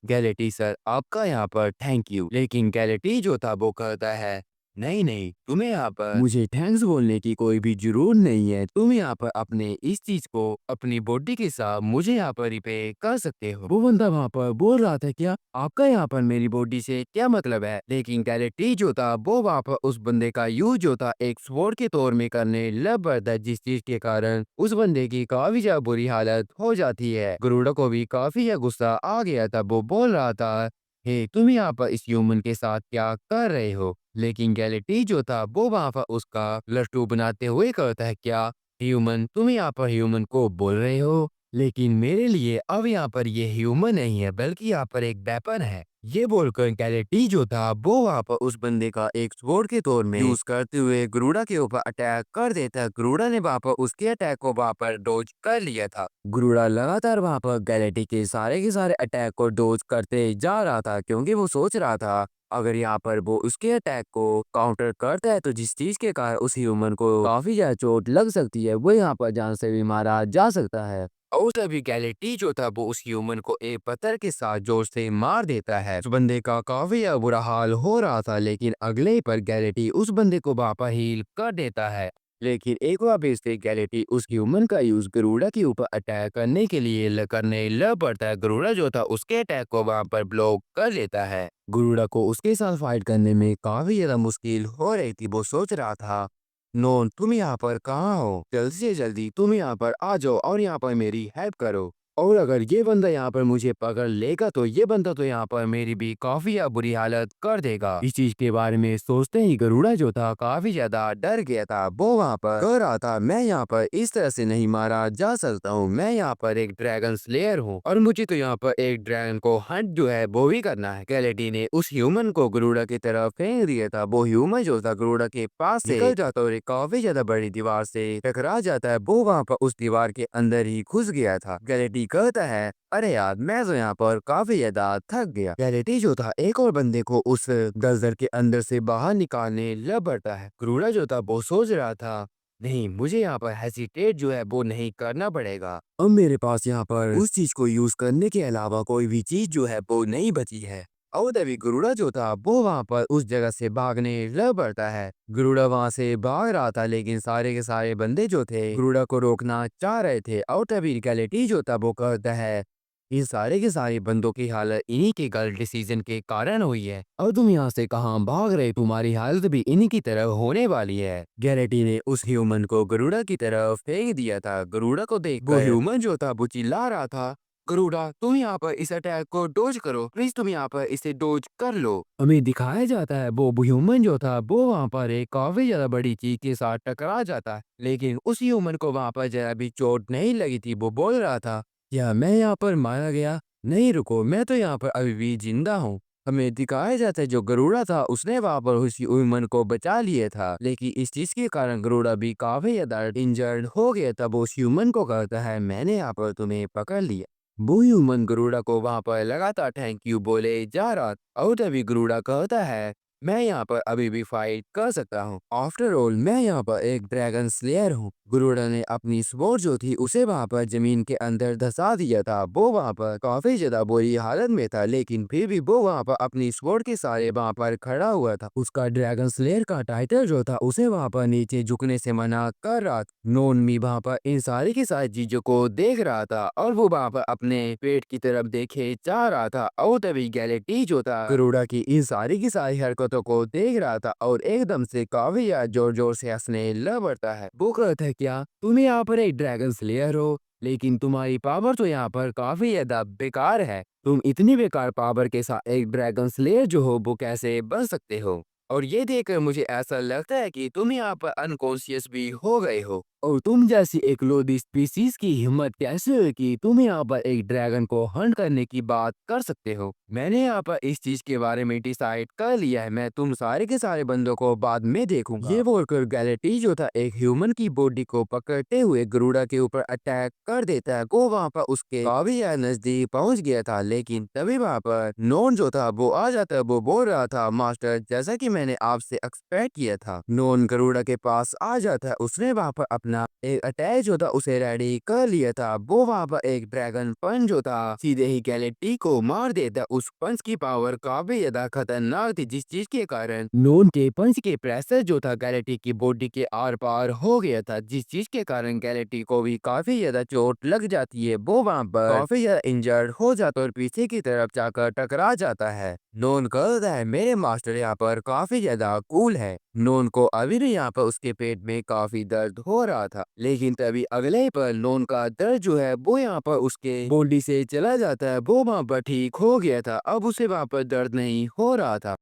गैलेटी सर आपका यहाँ पर थैंक यू, लेकिन गैलेटी जो था वो कहता है नहीं नहीं तुम्हें यहाँ पर मुझे थैंक्स बोलने की कोई भी जरूरत नहीं है। तुम यहाँ पर अपने इस चीज को अपनी बॉडी के साथ मुझे यहाँ पर रिपेयर कर सकते हो। वो बंदा वहाँ पर बोल रहा था क्या आपका यहाँ पर मेरी बॉडी से क्या मतलब है, लेकिन गैलेटी जो था वो वहाँ पर उस बंदे का यूज जो था एक स्वॉर्ड के तौर में करने लग पड़ता है, जिस चीज के कारण उस बंदे की काफी ज्यादा बुरी हालत हो जाती है। गरुड़ा को भी काफी ज्यादा गुस्सा आ गया था। वो बोल रहा था हे तुम यहाँ पर इस ह्यूमन के साथ क्या कर रहे हो, लेकिन गैलेटी जो था वो वहां पर उसका लट्टू बनाते हुए कहता है क्या ह्यूमन तुम यहाँ पर ह्यूमन को बोल रहे हो, लेकिन मेरे लिए अब यहाँ पर ये ह्यूमन नहीं है बल्कि यहाँ पर एक वेपन है। ये बोलकर गैलेटी जो था वो वहां पर उस बंदे का एक स्वॉर्ड के तौर में यूज करते हुए गरुड़ा के ऊपर अटैक कर देता है। गरुड़ा ने वहां पर उसके अटैक को वहां पर डोज कर लिया था। गरुड़ा लगातार वहां पर गैलेटी के सारे अटैक को डोज करते जा रहा था, क्योंकि वो सोच रहा था अगर यहाँ पर वो उसके अटैक को काउंटर करता है तो जिस चीज के कारण उस ह्यूमन को काफी ज्यादा चोट लग सकती है वो यहाँ पर जान से भी मारा जा सकता है। और तभी गैलेटी जो था वो उस ह्यूमन को एक पत्थर के साथ जोर से मार देता है। उस बंदे का काफी बुरा हाल हो रहा था, लेकिन अगले ही पर गैलेटी उस बंदे को वापस हील कर देता है। लेकिन एक बार फिर से गैलेटी उस ह्यूमन का यूज गरुड़ा के ऊपर अटैक करने के लिए करने लग पड़ता है। गरुड़ा जो था उसके अटैक को वहां पर ब्लॉक कर लेता है। गरुड़ा को उसके साथ फाइट करने में काफी ज्यादा मुश्किल हो रही थी। वो सोच रहा था नॉन तुम यहाँ पर कहाँ हो, जल्दी से जल्दी तुम यहाँ पर आ जाओ और यहाँ पर मेरी हेल्प करो। और अगर ये बंदा यहाँ पर मुझे पकड़ लेगा तो ये बंदा तो यहाँ पर मेरी भी काफी बुरी हालत कर देगा। इस चीज के बारे में सोचते ही गरुड़ा जो था काफी ज्यादा डर गया था। वो वहाँ पर कह रहा था मैं यहाँ पर इस तरह से नहीं मारा जा सकता हूँ। मैं यहाँ पर एक ड्रैगन स्लेयर हूँ और मुझे तो यहाँ पर एक ड्रैगन को हंट जो है वो भी करना है। गैलेटी ने उस ह्यूमन को गरुड़ा की तरफ फेंक दिया था। वो ह्यूमन जो था गरुड़ा के पास से निकल जाता और एक काफी ज्यादा बड़ी दीवार से टकरा जाता है। वो वहाँ पर उस दीवार के अंदर ही घुस गया था। गैलेटी कहता है अरे यार मैं तो यहाँ पर काफी ज्यादा थक गया। गैलेटी जो था एक और बंदे को उस दलदल के अंदर से बाहर निकालने लग पड़ता है। गरुड़ा जो था वो सोच रहा था नहीं मुझे यहाँ पर हेसिटेट जो है वो नहीं करना पड़ेगा। अब मेरे पास यहाँ पर उस चीज को यूज करने के अलावा कोई भी चीज जो है वो नहीं बची है। और तभी गरुड़ा जो था वो वहां पर उस जगह से भागने लग पड़ता है। गरुड़ा वहां से भाग रहा था, लेकिन सारे के सारे बंदे जो थे गरुड़ा को रोकना चाह रहे थे। और तभी गैलेटी जो था वो कहता है इन सारे के सारे बंदों की हालत इन्हीं के गलत डिसीजन के कारण हुई है और तुम यहाँ से कहाँ भाग रहे, तुम्हारी हालत भी इन्हीं की तरह होने वाली है। गैलेटी ने उस ह्यूमन को गरुड़ा की तरफ फेंक दिया था। गरुड़ा को देख वो ह्यूमन जो था वो चिल्ला रहा था गरुड़ा तुम यहाँ पर इस अटैक को डोज करो, प्लीज तुम यहाँ पर इसे डोज कर लो। हमें दिखाया जाता है वो ह्यूमन जो था वो वहाँ पर एक काफी ज्यादा बड़ी चीज के साथ टकरा जाता है, लेकिन उस ह्यूमन को वहाँ पर जरा भी चोट नहीं लगी थी। वो बोल रहा था क्या मैं यहाँ पर मारा गया, नहीं रुको मैं तो यहाँ पर अभी भी जिंदा हूँ। हमें दिखाया जाता है जो गरुड़ा था उसने वहां पर उसी ह्यूमन को बचा लिया था, लेकिन इस चीज के कारण गरुड़ा भी काफी ज्यादा इंजर्ड हो गया था। वो उस ह्यूमन को कहता है मैंने यहाँ पर तुम्हें पकड़ लिया। वो ह्यूमन गरुड़ा को वहां पर लगातार थैंक यू बोले जा रहा था और तभी गरुड़ा कहता है मैं यहाँ पर अभी भी फाइट कर सकता हूँ। आफ्टर ऑल मैं यहाँ पर एक ड्रैगन स्लेयर हूँ। गरुड़ा ने अपनी स्वॉर्ड जो थी उसे वहां पर जमीन के अंदर धंसा दिया था। वो वहां पर काफी ज्यादा बुरी हालत में था, लेकिन फिर भी वो वहां पर अपनी स्वॉर्ड के सारे वहां पर खड़ा हुआ था। उसका ड्रैगन स्लेयर का टाइटल जो था उसे वहां पर नीचे झुकने से मना कर रहा था। नॉन मी वहां पर इन सारी की सारी चीजों को देख रहा था और वो वहां पर अपने पेट की तरफ देखे जा रहा था और तभी गैलेक्टी जो था गरुड़ा की इन सारी की सारी हरकतों को देख रहा था और एकदम से काफी जोर जोर से हंसने लग पड़ता है। वो कहता है क्या तुम यहाँ पर एक ड्रैगन स्लेयर हो, लेकिन तुम्हारी पावर तो यहाँ पर काफी ज्यादा बेकार है। तुम इतनी बेकार पावर के साथ एक ड्रैगन स्लेयर जो हो वो कैसे बन सकते हो? और ये देखकर मुझे ऐसा लगता है कि तुम यहाँ पर अनकॉन्शियस भी हो गए हो। और तुम जैसी एक लोधी स्पीसीज की हिम्मत कैसे हुई कि तुम यहाँ पर एक ड्रैगन को हंट करने की बात कर सकते हो? मैंने यहाँ पर इस चीज के बारे में डिसाइड कर लिया है, मैं तुम सारे के सारे बंदों को बाद में देखूंगा। ये बोलकर गैलेटी जो था एक ह्यूमन की बॉडी को पकड़ते हुए गरुड़ा के ऊपर अटैक कर देता है। वो वहां पर उसके काफी नजदीक पहुंच गया था, लेकिन तभी वहां पर नॉन जो था वो आ जाता है। वो बोल रहा था मास्टर जैसा कि मैंने आपसे एक्सपेक्ट किया था। नॉन गरुड़ा के पास आ जाता है। उसने वहां पर अपना एक अटैक जो था उसे रेडी कर लिया था। वो वहां पर एक ड्रैगन पंच जो था सीधे ही गैलेक्टी को मार देता। उस पंच की पावर काफी ज्यादा खतरनाक थी, जिस चीज के कारण नॉन के पंच के प्रेशर जो था गैलेक्टी की बॉडी के आर पार हो गया था, जिस चीज के कारण गैलेक्टी को भी काफी ज्यादा चोट लग जाती है। वो वहां पर काफी ज्यादा इंजर्ड हो जाता है और पीछे की तरफ जाकर टकरा जाता है। नॉन कहता है मेरे मास्टर यहाँ पर काफी ज्यादा कूल है। नॉन को अभी भी यहाँ पर उसके पेट में काफी दर्द हो रहा था, लेकिन तभी अगले ही पल नॉन का दर्द जो है वो यहाँ पर उसके बॉडी से चला जाता है। वो वहाँ पर ठीक हो गया था, अब उसे वहाँ पर दर्द नहीं हो रहा था।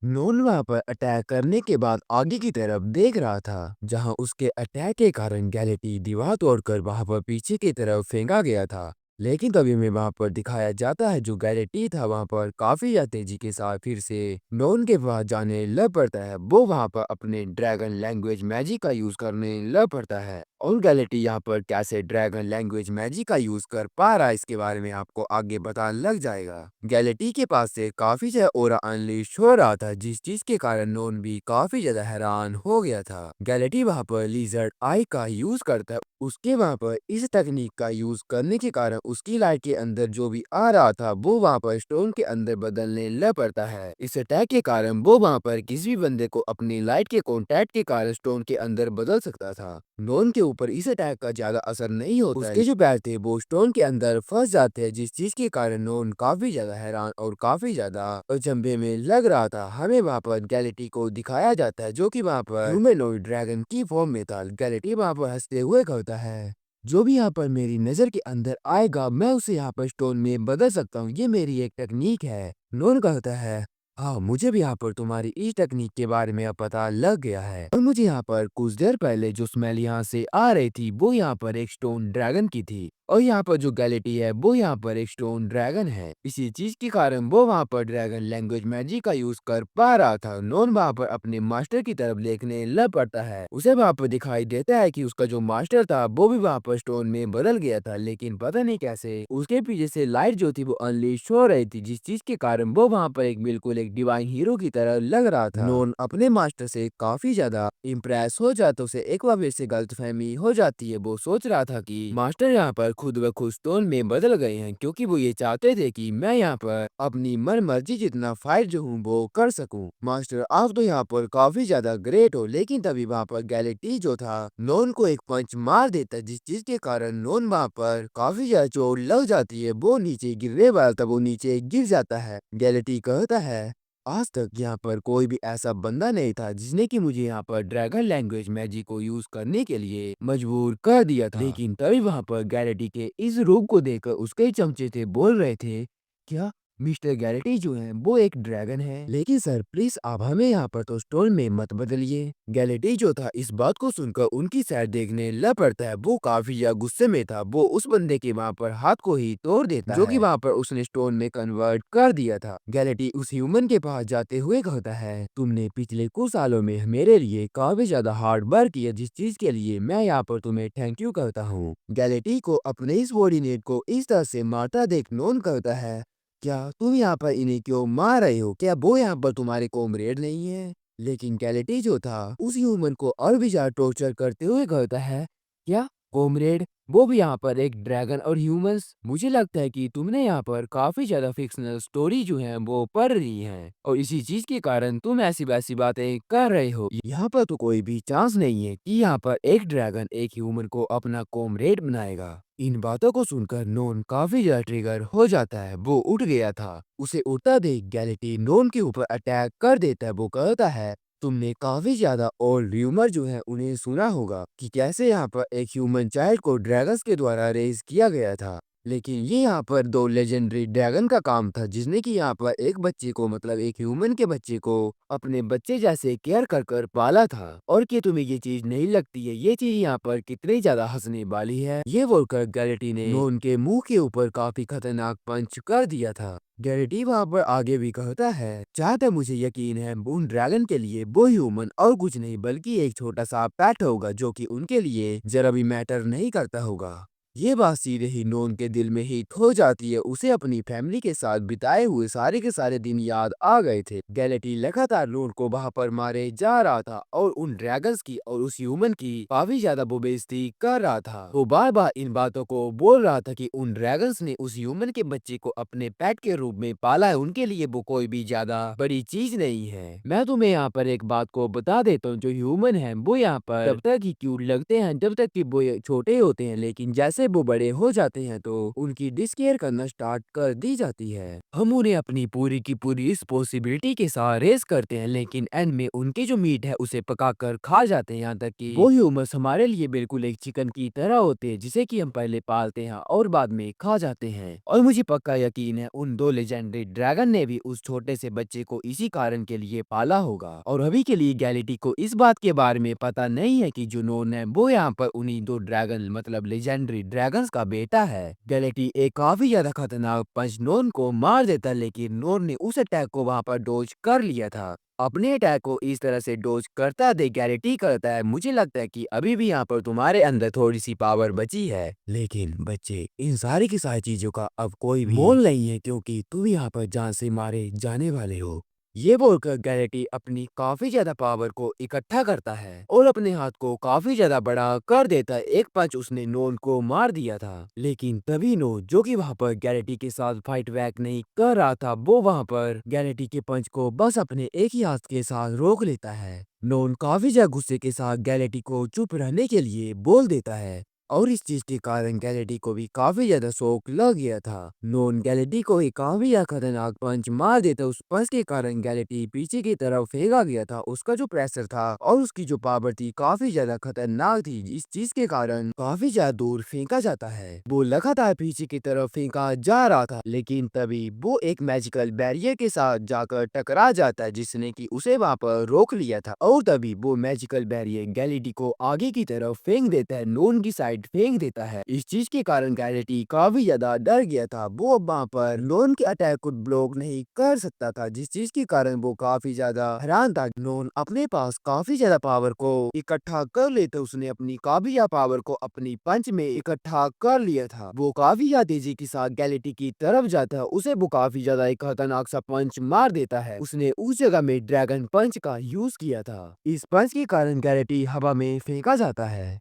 नॉन वहां पर अटैक करने के बाद आगे की तरफ देख रहा था, जहां उसके अटैक के कारण गैलेटी दीवार तोड़कर वहां पर पीछे की तरफ फेंका गया था। लेकिन तभी में वहां पर दिखाया जाता है जो गैलेटी था वहां पर काफी ज्यादा तेजी के साथ फिर से नॉन के पास जाने लग पड़ता है। वो वहां पर अपने ड्रैगन लैंग्वेज मैजिक का यूज करने लग पड़ता है और गैलेटी यहाँ पर कैसे ड्रैगन लैंग्वेज मैजिक का यूज कर पा रहा है इसके बारे में आपको आगे पता लग जाएगा। गैलेटी के पास से काफी ज्यादा ओरा अनलीश हो रहा था, जिस चीज के कारण नॉन भी काफी ज्यादा हैरान हो गया था। गैलेटी वहां पर लिजर्ड आई का यूज करता है। उसके वहां पर इस तकनीक का यूज करने के कारण उसकी लाइट के अंदर जो भी आ रहा था वो वहां पर स्टोन के अंदर बदलने लग पड़ता है। इस अटैक के कारण वो वहां पर किसी भी बंदे को अपनी लाइट के कॉन्टैक्ट के कारण स्टोन के अंदर बदल सकता था। नॉन के ऊपर इस अटैक का ज्यादा असर नहीं होता है। उसके जो पैर थे वो स्टोन के अंदर फंस जाते हैं, जिस चीज के कारण नॉन काफी ज्यादा हैरान और काफी ज्यादा अचंभे में लग रहा था। हमें वहां पर गैलेटी को दिखाया जाता है जो कि वहां पर ह्यूमनॉइड ड्रैगन की फॉर्म में था। गैलेटी वहां पर हंसते हुए कहता है जो भी यहाँ पर मेरी नजर के अंदर आएगा मैं उसे यहाँ पर स्टोन में बदल सकता हूँ, ये मेरी एक टेक्निक है। नॉन कहता है हाँ मुझे भी यहाँ पर तुम्हारी इस टेक्निक के बारे में अब पता लग गया है और मुझे यहाँ पर कुछ देर पहले जो स्मेल यहाँ से आ रही थी वो यहाँ पर एक स्टोन ड्रैगन की थी और यहाँ पर जो गैलेटी है वो यहाँ पर एक स्टोन ड्रैगन है। इसी चीज के कारण वो वहाँ पर ड्रैगन लैंग्वेज मैजिक का यूज कर पा रहा था। नॉन वहाँ पर अपने मास्टर की तरफ देखने लग पड़ता है। उसे वहाँ पर दिखाई देता है कि उसका जो मास्टर था वो भी वहाँ पर स्टोन में बदल गया था, लेकिन पता नहीं कैसे उसके पीछे से लाइट जो थी वो अनलीश हो रही थी, जिस चीज के कारण वो वहाँ पर एक बिल्कुल एक डिवाइन हीरो की तरह लग रहा था। नॉन अपने मास्टर से काफी ज्यादा इम्प्रेस हो जाता, उसे एक बार फिर से गलतफहमी हो जाती है। वो सोच रहा था कि मास्टर यहाँ पर खुद ब खुद स्टोन में बदल गए हैं, क्योंकि वो ये चाहते थे कि मैं यहाँ पर अपनी मन मर्जी जितना फाइट जो हूँ वो कर सकूं। मास्टर आप तो यहाँ पर काफी ज्यादा ग्रेट हो, लेकिन तभी वहाँ पर गैलेक्टी जो था नॉन को एक पंच मार देता है, जिस चीज के कारण नॉन वहाँ पर काफी ज्यादा चोट लग जाती है। वो नीचे गिरने वाला था, वो नीचे गिर जाता है। गैलेक्टी कहता है आज तक यहाँ पर कोई भी ऐसा बंदा नहीं था जिसने कि मुझे यहाँ पर ड्रैगन लैंग्वेज मैजिक को यूज करने के लिए मजबूर कर दिया था। लेकिन तभी वहां पर गैलेटी के इस रूप को देखकर उसके चमचे थे बोल रहे थे क्या मिस्टर गैलेटी जो है वो एक ड्रैगन है। लेकिन सर प्लीज आप हमें यहाँ पर तो स्टोन में मत बदलिए। गैलेटी जो था इस बात को सुनकर उनकी साइड देखने लग पड़ता है। वो काफी ज्यादा गुस्से में था। वो उस बंदे के वहाँ पर हाथ को ही तोड़ देता जो कि वहाँ पर उसने स्टोन में कन्वर्ट कर दिया था। गैलेटी उस ह्यूमन के पास जाते हुए कहता है, तुमने पिछले कुछ सालों में मेरे लिए काफी ज्यादा हार्ड वर्क किया, जिस चीज के लिए मैं यहाँ पर तुम्हें थैंक यू कहता हूँ। गैलेटी को अपने इस बॉडीनेट को इस तरह से मारता देख नॉन कहता है, क्या तुम यहाँ पर इन्हें क्यों मार रहे हो? क्या वो यहाँ पर तुम्हारे कॉमरेड नहीं है? लेकिन गैलेटी जो था उस ह्यूमन को और भी ज्यादा टॉर्चर करते हुए कहता है, क्या कॉमरेड? वो भी यहाँ पर एक ड्रैगन और ह्यूमंस? मुझे लगता है कि तुमने यहाँ पर काफी ज्यादा फिक्शनल स्टोरी जो है वो पढ़ रही है और इसी चीज के कारण तुम ऐसी वैसी बातें कर रहे हो। यहाँ पर तो कोई भी चांस नहीं है कि यहाँ पर एक ड्रैगन एक ह्यूमन को अपना कॉमरेड बनाएगा। इन बातों को सुनकर नॉन काफी ज्यादा ट्रिगर हो जाता है। वो उठ गया था। उसे उड़ता देख गैलेटी नॉन के ऊपर अटैक कर देता है। वो कहता है, तुमने काफी ज्यादा ओल्ड र्यूमर जो है उन्हें सुना होगा कि कैसे यहाँ पर एक ह्यूमन चाइल्ड को ड्रैगन्स के द्वारा रेज किया गया था। लेकिन ये यहाँ पर दो लेजेंडरी ड्रैगन का काम था जिसने कि यहाँ पर एक बच्चे को मतलब एक ह्यूमन के बच्चे को अपने बच्चे जैसे केयर कर कर पाला था। और कि तुम्हें ये चीज नहीं लगती है ये चीज यहाँ पर कितनी ज्यादा हंसने वाली है? ये बोलकर गैलेटी ने नॉन के मुंह के ऊपर काफी खतरनाक पंच कर दिया था। गैलेटी वहाँ पर आगे भी कहता है, जहाँ तक मुझे यकीन है उन ड्रैगन के लिए वो ह्यूमन और कुछ नहीं बल्कि एक छोटा सा पेट होगा जो कि उनके लिए जरा भी मैटर नहीं करता होगा। ये बात सीधे ही नॉन के दिल में हिट हो जाती है। उसे अपनी फैमिली के साथ बिताए हुए सारे के सारे दिन याद आ गए थे। गैलेटी लगातार नॉन को वहाँ पर मारे जा रहा था और उन ड्रैगन्स की और उस ह्यूमन की काफी ज्यादा वो बेइज्जती कर रहा था। वो बार बार इन बातों को बोल रहा था कि उन ड्रैगन्स ने उस ह्यूमन के बच्चे को अपने पेट के रूप में पाला है, उनके लिए वो कोई भी ज्यादा बड़ी चीज नहीं है। मैं तुम्हें यहाँ पर एक बात को बता देता हूँ, जो ह्यूमन है वो यहाँ पर तब तक ही क्यूट लगते हैं जब तक कि वो छोटे होते हैं, लेकिन जैसे वो बड़े हो जाते हैं तो उनकी डिसकेयर करना स्टार्ट कर दी जाती है। हम उन्हें अपनी पूरी की पूरी रिस्पॉन्सिबिलिटी के साथ रेस करते हैं, लेकिन एंड में उनकी जो मीट है उसे पकाकर खा जाते हैं। यहाँ तक कि वो ह्यूमंस हमारे लिए बिल्कुल एक चिकन की तरह होते हैं जिसे कि हम पहले पालते हैं और बाद में खा जाते हैं। और मुझे पक्का यकीन है उन दो लेजेंडरी ड्रैगन ने भी उस छोटे से बच्चे को इसी कारण के लिए पाला होगा। और अभी के लिए गैलेटी को इस बात के बारे में पता नहीं है कि जुनून है वो यहाँ पर उन्हीं दो ड्रैगन मतलब लेजेंडरी ड्रैगन्स का बेटा है। गैलेटी एक काफी ज्यादा खतरनाक पंच नॉन को मार देता है, लेकिन नॉन ने उस अटैक को वहां पर डोज कर लिया था। अपने अटैक को इस तरह से डोज करता देख गैरेटी करता है, मुझे लगता है कि अभी भी यहाँ पर तुम्हारे अंदर थोड़ी सी पावर बची है। लेकिन बच्चे, इन सारी की सारी चीजों का अब कोई भी मोल नहीं है क्योंकि तुम यहाँ पर जान से मारे जाने वाले हो। ये बोलकर गैरेटी अपनी काफी ज्यादा पावर को इकट्ठा करता है और अपने हाथ को काफी ज्यादा बड़ा कर देता है। एक पंच उसने नोन को मार दिया था, लेकिन तभी नो जो कि वहां पर गैरेटी के साथ फाइट बैक नहीं कर रहा था, वो वहां पर गैरेटी के पंच को बस अपने एक ही हाथ के साथ रोक लेता है। नोन काफी ज्यादा गुस्से के साथ गैरेटी को चुप रहने के लिए बोल देता है और इस चीज के कारण गैलेटी को भी काफी ज्यादा शौक लग गया था। नॉन गैलेटी को एक काफी ज्यादा खतरनाक पंच मार देता। उस पंच के कारण गैलेटी पीछे की तरफ फेंका गया था। उसका जो प्रेशर था और उसकी जो पावर थी काफी ज्यादा खतरनाक थी। इस चीज के कारण काफी ज्यादा दूर फेंका जाता है। वो लगातार पीछे की तरफ फेंका जा रहा था, लेकिन तभी वो एक मैजिकल बैरियर के साथ जाकर टकरा जाता है जिसने कि उसे वहां पर रोक लिया था। और तभी वो मैजिकल बैरियर गैलेटी को आगे की तरफ फेंक देता है, नॉन की साइड फेंक देता है। इस चीज के कारण गैलेटी काफी ज्यादा डर गया था। वो अब वहां पर नॉन के अटैक को ब्लॉक नहीं कर सकता था, जिस चीज के कारण वो काफी ज्यादा हैरान था। नॉन अपने पास काफी ज्यादा पावर को इकट्ठा कर लेते, उसने अपनी काफी ज्यादा पावर को अपनी पंच में इकट्ठा कर लिया था। वो काफी ज्यादा तेजी के साथ गैलेटी की तरफ जाता है। उसे वो काफी ज्यादा एक खतरनाक सा पंच मार देता है। उसने उस जगह में ड्रैगन पंच का यूज किया था। इस पंच के कारण गैलेटी हवा में फेंका जाता है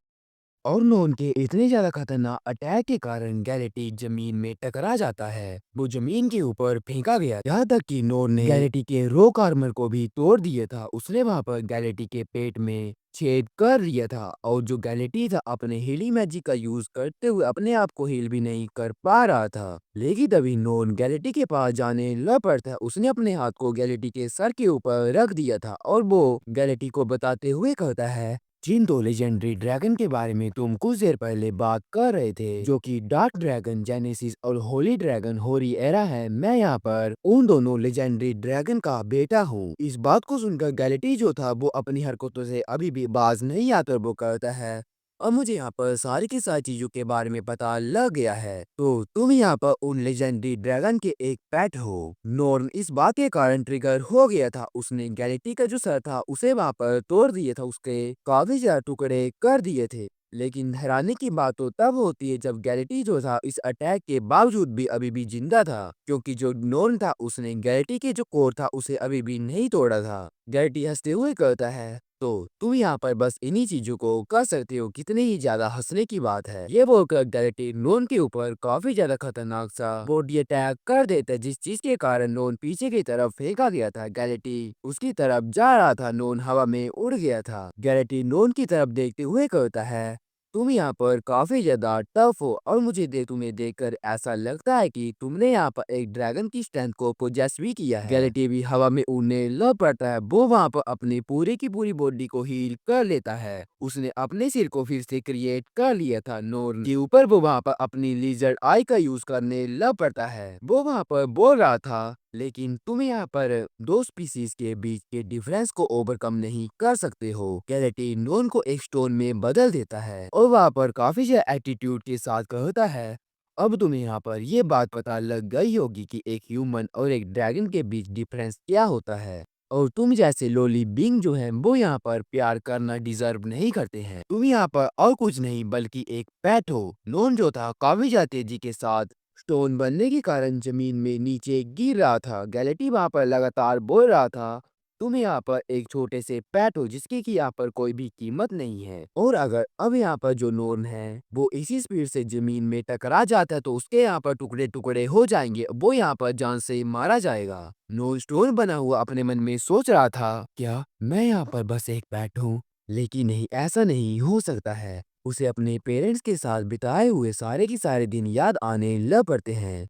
और नॉन के इतने ज्यादा खतरनाक अटैक के कारण गैलेटी जमीन में टकरा जाता है। वो जमीन के ऊपर फेंका गया, यहाँ तक कि नॉन ने गैलेटी के रॉक आर्मर को भी तोड़ दिया था। उसने वहां पर गैलेटी के पेट में छेद कर लिया था और जो गैलेटी था अपने हीलिंग मैजिक का यूज करते हुए अपने आप को हील भी नहीं कर पा रहा था। लेकिन तभी नॉन गैलेटी के पास जाने लग पड़ता। उसने अपने हाथ को गैलेटी के सर के ऊपर रख दिया था और वो गैलेटी को बताते हुए कहता है, जिन दो लेजेंडरी ड्रैगन के बारे में तुम कुछ देर पहले बात कर रहे थे, जो कि डार्क ड्रैगन जेनेसिस और होली ड्रैगन होरी एरा है, मैं यहाँ पर उन दोनों लेजेंडरी ड्रैगन का बेटा हूँ। इस बात को सुनकर गैलेटी जो था वो अपनी हरकतों से अभी भी बाज नहीं आता, वो कहता है अब मुझे यहाँ पर सारी की सारी चीजों के बारे में पता लग गया है। तो तुम यहाँ पर उन लेजेंडरी ड्रैगन के एक पेट हो। नॉर्न इस बात के कारण ट्रिगर हो गया था। उसने गैलेटी का जो सर था उसे वहां पर तोड़ दिया था, उसके काफी ज्यादा टुकड़े कर दिए थे। लेकिन हैरानी की बात तो तब होती है जब गैलेटी जो था इस अटैक के बावजूद भी अभी भी जिंदा था, क्योंकि जो नॉर्न था उसने गैलेटी के जो कोर था उसे अभी भी नहीं तोड़ा था। गैलेटी हंसते हुए कहता है तो तुम यहाँ पर बस इन्हीं चीजों को कर सकते हो, कितनी ही ज्यादा हंसने की बात है। ये बोलकर गैलेटी नोन के ऊपर काफी ज्यादा खतरनाक सा बॉडी अटैक कर देता है, जिस चीज के कारण नोन पीछे की तरफ फेंका गया था। गैलेटी उसकी तरफ जा रहा था, नोन हवा में उड़ गया था। गैलेटी नोन की तरफ देखते हुए कहता है तुम यहाँ पर काफी ज्यादा टफ हो और मुझे तुम्हें देखकर ऐसा लगता है कि तुमने यहाँ पर एक ड्रैगन की स्ट्रेंथ को पोजेस भी किया है। गैलेटी भी हवा में उड़ने लग पड़ता है। वो वहाँ पर अपनी पूरी की पूरी बॉडी को हील कर लेता है। उसने अपने सिर को फिर से क्रिएट कर लिया था। नॉर्न के ऊपर वो वहाँ पर अपनी लिजर्ड आई का यूज करने लग पड़ता है। वो वहाँ पर बोल रहा था लेकिन तुम यहाँ पर दो स्पीसीज के बीच के डिफरेंस को ओवरकम नहीं कर सकते हो। गैलेटी नॉन को एक स्टोन में बदल देता है और वहाँ पर काफी ज्यादा एटीट्यूड के साथ कहता है अब तुम्हें यहाँ पर ये बात पता लग गई होगी कि एक ह्यूमन और एक ड्रैगन के बीच डिफरेंस क्या होता है, और तुम जैसे लोली बींग जो है वो यहाँ पर प्यार करना डिजर्व नहीं करते हैं। तुम यहाँ पर और कुछ नहीं बल्कि एक पेट हो। नॉन जो था काफी ज्यादा तेजी के साथ स्टोन बनने के कारण जमीन में नीचे गिर रहा था। गैलेटी वहां पर लगातार बोल रहा था तुम यहाँ पर एक छोटे से पेट हो जिसकी की यहाँ पर कोई भी कीमत नहीं है, और अगर अब यहाँ पर जो नॉर्न है वो इसी स्पीड से जमीन में टकरा जाता है तो उसके यहाँ पर टुकड़े टुकड़े हो जाएंगे, वो यहाँ पर जान से मारा जाएगा। नॉर्न स्टोन बना हुआ अपने मन में सोच रहा था क्या मैं यहाँ पर बस एक पेट हूँ, लेकिन नहीं, ऐसा नहीं हो सकता है। उसे अपने पेरेंट्स के साथ बिताए हुए सारे के सारे दिन याद आने लग पड़ते हैं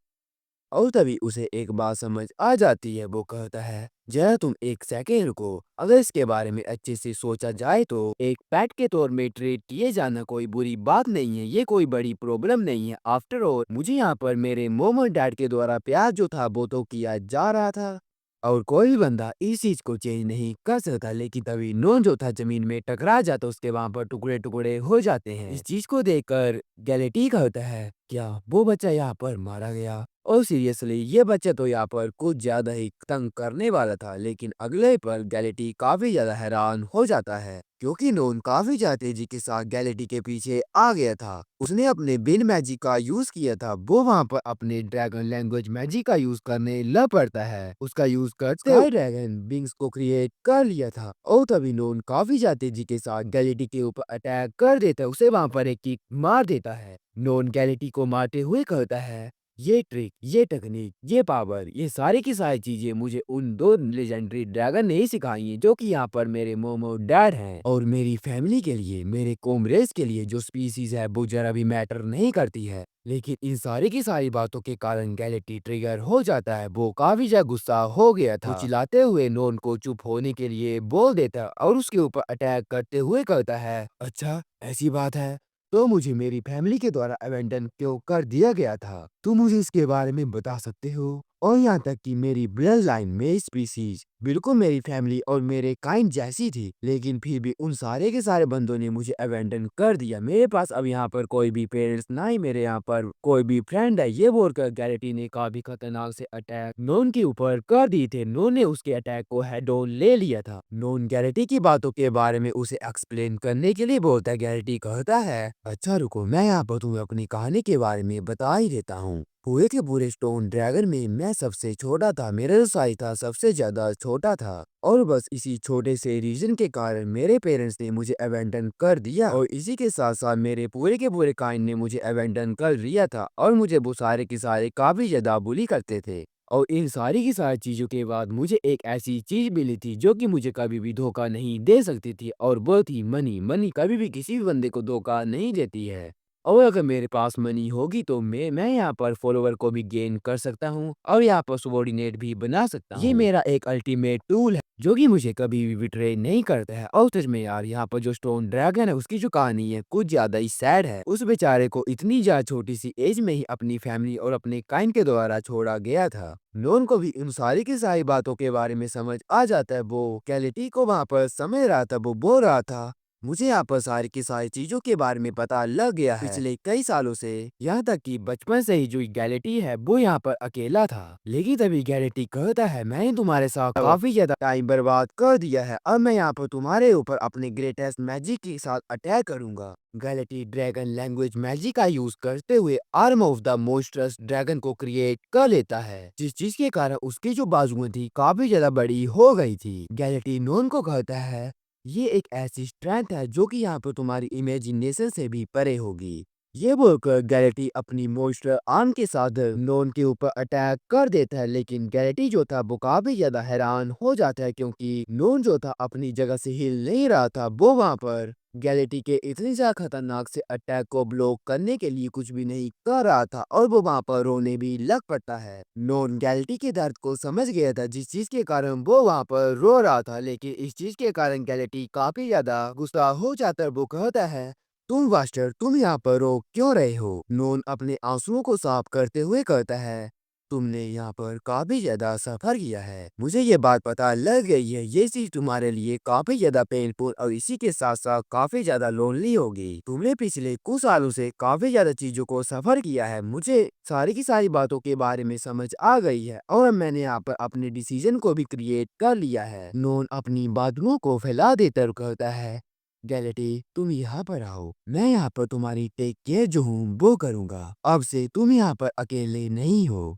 और तभी उसे एक बात समझ आ जाती है। वो कहता है जरा तुम एक सेकेंड रुको, अगर इसके बारे में अच्छे से सोचा जाए तो एक पेट के तौर में ट्रीट किए जाना कोई बुरी बात नहीं है, ये कोई बड़ी प्रॉब्लम नहीं है। आफ्टर ऑल मुझे यहाँ पर मेरे मोम और डैड के द्वारा प्यार जो था वो तो किया जा रहा था और कोई भी बंदा इस चीज को चेंज नहीं कर सकता। लेकिन तभी नॉन जो था जमीन में टकरा जाता, उसके वहां पर टुकड़े टुकड़े हो जाते हैं। इस चीज को देखकर गैलेटी कहता है क्या वो बच्चा यहाँ पर मारा गया, और सीरियसली ये बच्चा तो यहाँ पर कुछ ज्यादा ही तंग करने वाला था। लेकिन अगले पर गैलेटी काफी ज्यादा हैरान हो जाता है क्योंकि नॉन काफी ज्यादा तेजी के साथ गैलेटी के पीछे आ गया था। उसने अपने बिन मैजिक का यूज किया था। वो वहां पर अपने ड्रैगन लैंग्वेज मैजिक का यूज करने लग पड़ता है। उसका यूज करते हुए ड्रैगन विंग्स को क्रिएट कर लिया था और तभी नॉन काफी ज्यादा तेजी के साथ गैलेटी के ऊपर अटैक कर देता है, उसे वहां पर एक किक मार देता है। नॉन गैलेटी को मारते हुए कहता है ये ट्रिक, ये टेक्निक, ये पावर, ये सारी की सारी चीजें मुझे उन दो लेजेंडरी ड्रैगन ने ही सिखाई हैं जो कि यहाँ पर मेरे मोमो डैड हैं, और मेरी फैमिली के लिए, मेरे कोमरेज के लिए जो स्पीसीज है वो जरा भी मैटर नहीं करती है। लेकिन इन सारी की सारी बातों के कारण गैलेटी ट्रिगर हो जाता है। वो काफी ज्यादा गुस्सा हो गया था। वो चिल्लाते हुए नॉन को चुप होने के लिए बोल देता और उसके ऊपर अटैक करते हुए कहता है अच्छा ऐसी बात है तो मुझे मेरी फैमिली के द्वारा अबेंडन क्यों कर दिया गया था, तुम मुझे इसके बारे में बता सकते हो। और यहाँ तक कि मेरी ब्लड लाइन, मेरी स्पीसीज बिल्कुल मेरी फैमिली और मेरे काइंड जैसी थी, लेकिन फिर भी उन सारे के सारे बंदों ने मुझे अबेंडन कर दिया। मेरे पास अब यहाँ पर कोई भी पेरेंट्स ना ही मेरे यहाँ पर कोई भी फ्रेंड है। ये बोलकर गैलेटी ने काफी खतरनाक से अटैक नॉन के ऊपर कर दिए थे। नॉन ने उसके अटैक को हेड ऑन ले लिया था। नॉन गैलेटी की बातों के बारे में उसे एक्सप्लेन करने के लिए बोलता है। गैलेटी कहता है अच्छा रुको, मैं यहाँ पर तुम्हें अपनी कहानी के बारे में बता ही देता हूँ। पूरे के पूरे स्टोन ड्रैगन में मैं सबसे छोटा था, मेरा जो साइज था सबसे ज्यादा छोटा था, और बस इसी छोटे से रीजन के कारण मेरे पेरेंट्स ने मुझे अबेंडन कर दिया, और इसी के साथ साथ मेरे पूरे के पूरे काइंड ने मुझे अबेंडन कर दिया था, और मुझे वो सारे के सारे काफी ज्यादा बुली करते थे। और इन सारी की सारी चीजों के बाद मुझे एक ऐसी चीज मिली थी जो कि मुझे कभी भी धोखा नहीं दे सकती थी, और वो थी मनी। मनी कभी भी किसी भी बंदे को धोखा नहीं देती है, और अगर मेरे पास मनी होगी तो मैं यहाँ पर फॉलोवर को भी गेन कर सकता हूँ और यहाँ पर सबॉर्डिनेट भी बना सकता हूँ। ये मेरा एक अल्टीमेट टूल है जो कि मुझे कभी भी बिट्रे नहीं करता है। और सच में यार यहाँ पर जो स्टोन ड्रैगन है उसकी जो कहानी है कुछ ज्यादा ही सैड है। उस बेचारे को इतनी ज्यादा छोटी सी एज में ही अपनी फैमिली और अपने काइंड के द्वारा छोड़ा गया था। नॉन को भी इन सारी की सारी बातों के बारे में समझ आ जाता है। वो कैलिटी को वहाँ पर समझ रहा था, वो बोल रहा था मुझे यहाँ पर सारी की सारी चीजों के बारे में पता लग गया है पिछले कई सालों से। यहाँ तक कि बचपन से ही जो गैलेटी है वो यहाँ पर अकेला था। लेकिन तभी गैलेटी कहता है मैंने तुम्हारे साथ काफी ज्यादा टाइम बर्बाद कर दिया है, अब मैं यहाँ पर तुम्हारे ऊपर अपने ग्रेटेस्ट मैजिक के साथ अटैक करूंगा। गैलेटी ड्रैगन लैंग्वेज मैजिक का यूज करते हुए आर्म ऑफ द मोस्ट्रस ड्रैगन को क्रिएट कर लेता है, जिस चीज के कारण उसकी जो बाजुएं थी काफी ज्यादा बड़ी हो गई थी। गैलेटी नॉन को कहता है ये एक ऐसी स्ट्रेंथ है जो कि यहाँ पर तुम्हारी इमेजिनेशन से भी परे होगी। ये बोलकर गैलेटी अपनी मोस्टर आर्म के साथ नॉन के ऊपर अटैक कर देता है। लेकिन गैलेटी जो था वो काफी ज्यादा हैरान हो जाता है क्योंकि नॉन जो था अपनी जगह से हिल नहीं रहा था। वो वहां पर गैलेटी के इतनी ज्यादा खतरनाक से अटैक को ब्लॉक करने के लिए कुछ भी नहीं कर रहा था और वो वहां पर रोने भी लग पड़ता है। नॉन गैलेटी के दर्द को समझ गया था जिस चीज के कारण वो वहां पर रो रहा था। लेकिन इस चीज के कारण गैलेटी काफी ज्यादा गुस्सा हो जाता है। वो कहता है तुम वास्टर तुम यहाँ पर रो क्यों रहे हो? नॉन अपने आंसुओं को साफ करते हुए कहता है तुमने यहाँ पर काफी ज्यादा सफर किया है, मुझे ये बात पता लग गई है। ये चीज तुम्हारे लिए काफी ज्यादा पेनफुल और इसी के साथ साथ काफी ज्यादा लोनली होगी। तुमने पिछले कुछ सालों से काफी ज्यादा चीजों को सफर किया है, मुझे सारी की सारी बातों के बारे में समझ आ गई है और मैंने यहाँ पर अपने डिसीजन को भी क्रिएट कर लिया है। नॉन अपनी बातों को फैला देकर कहता है गैलेटी तुम यहाँ पर आओ, मैं यहाँ पर तुम्हारी टेक केयर जो हूँ वो करूँगा। अब से तुम यहाँ पर अकेले नहीं हो।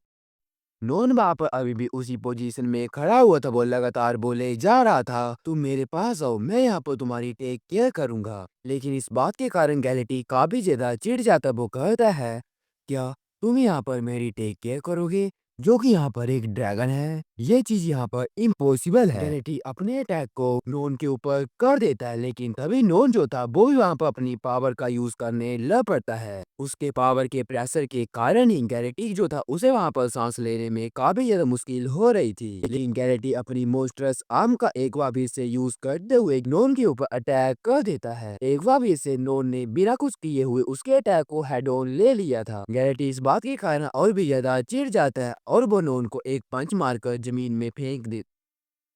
नॉन वहाँ पर अभी भी उसी पोजीशन में खड़ा हुआ था। वो लगातार बोले जा रहा था तुम मेरे पास आओ, मैं यहाँ पर तुम्हारी टेक केयर करूँगा। लेकिन इस बात के कारण गैलेटी काफी ज्यादा चिढ़ जाता। वो कहता है क्या तुम यहाँ पर मेरी टेक केयर करोगे जो कि यहाँ पर एक ड्रैगन है? ये चीज यहाँ पर इम्पॉसिबल है। गैलेटी अपने अटैक को नॉन के ऊपर कर देता है लेकिन तभी नॉन जो था वो भी वहाँ पर अपनी पावर का यूज करने लग पड़ता है। उसके पावर के प्रेशर के कारण ही गैलेटी जो था उसे वहाँ पर सांस लेने में काफी ज्यादा मुश्किल हो रही थी। लेकिन गैलेटी अपनी मोस्ट्रस आर्म का एक बार फिर से यूज करते हुए नॉन के ऊपर अटैक कर देता है। एक बार फिर से नॉन ने बिना कुछ किए हुए उसके अटैक को हेड ऑन ले लिया था। गैलेटी इस बात के कारण और भी ज्यादा चिढ़ जाता है और वो नॉन को एक पंच मारकर जमीन में फेंक दे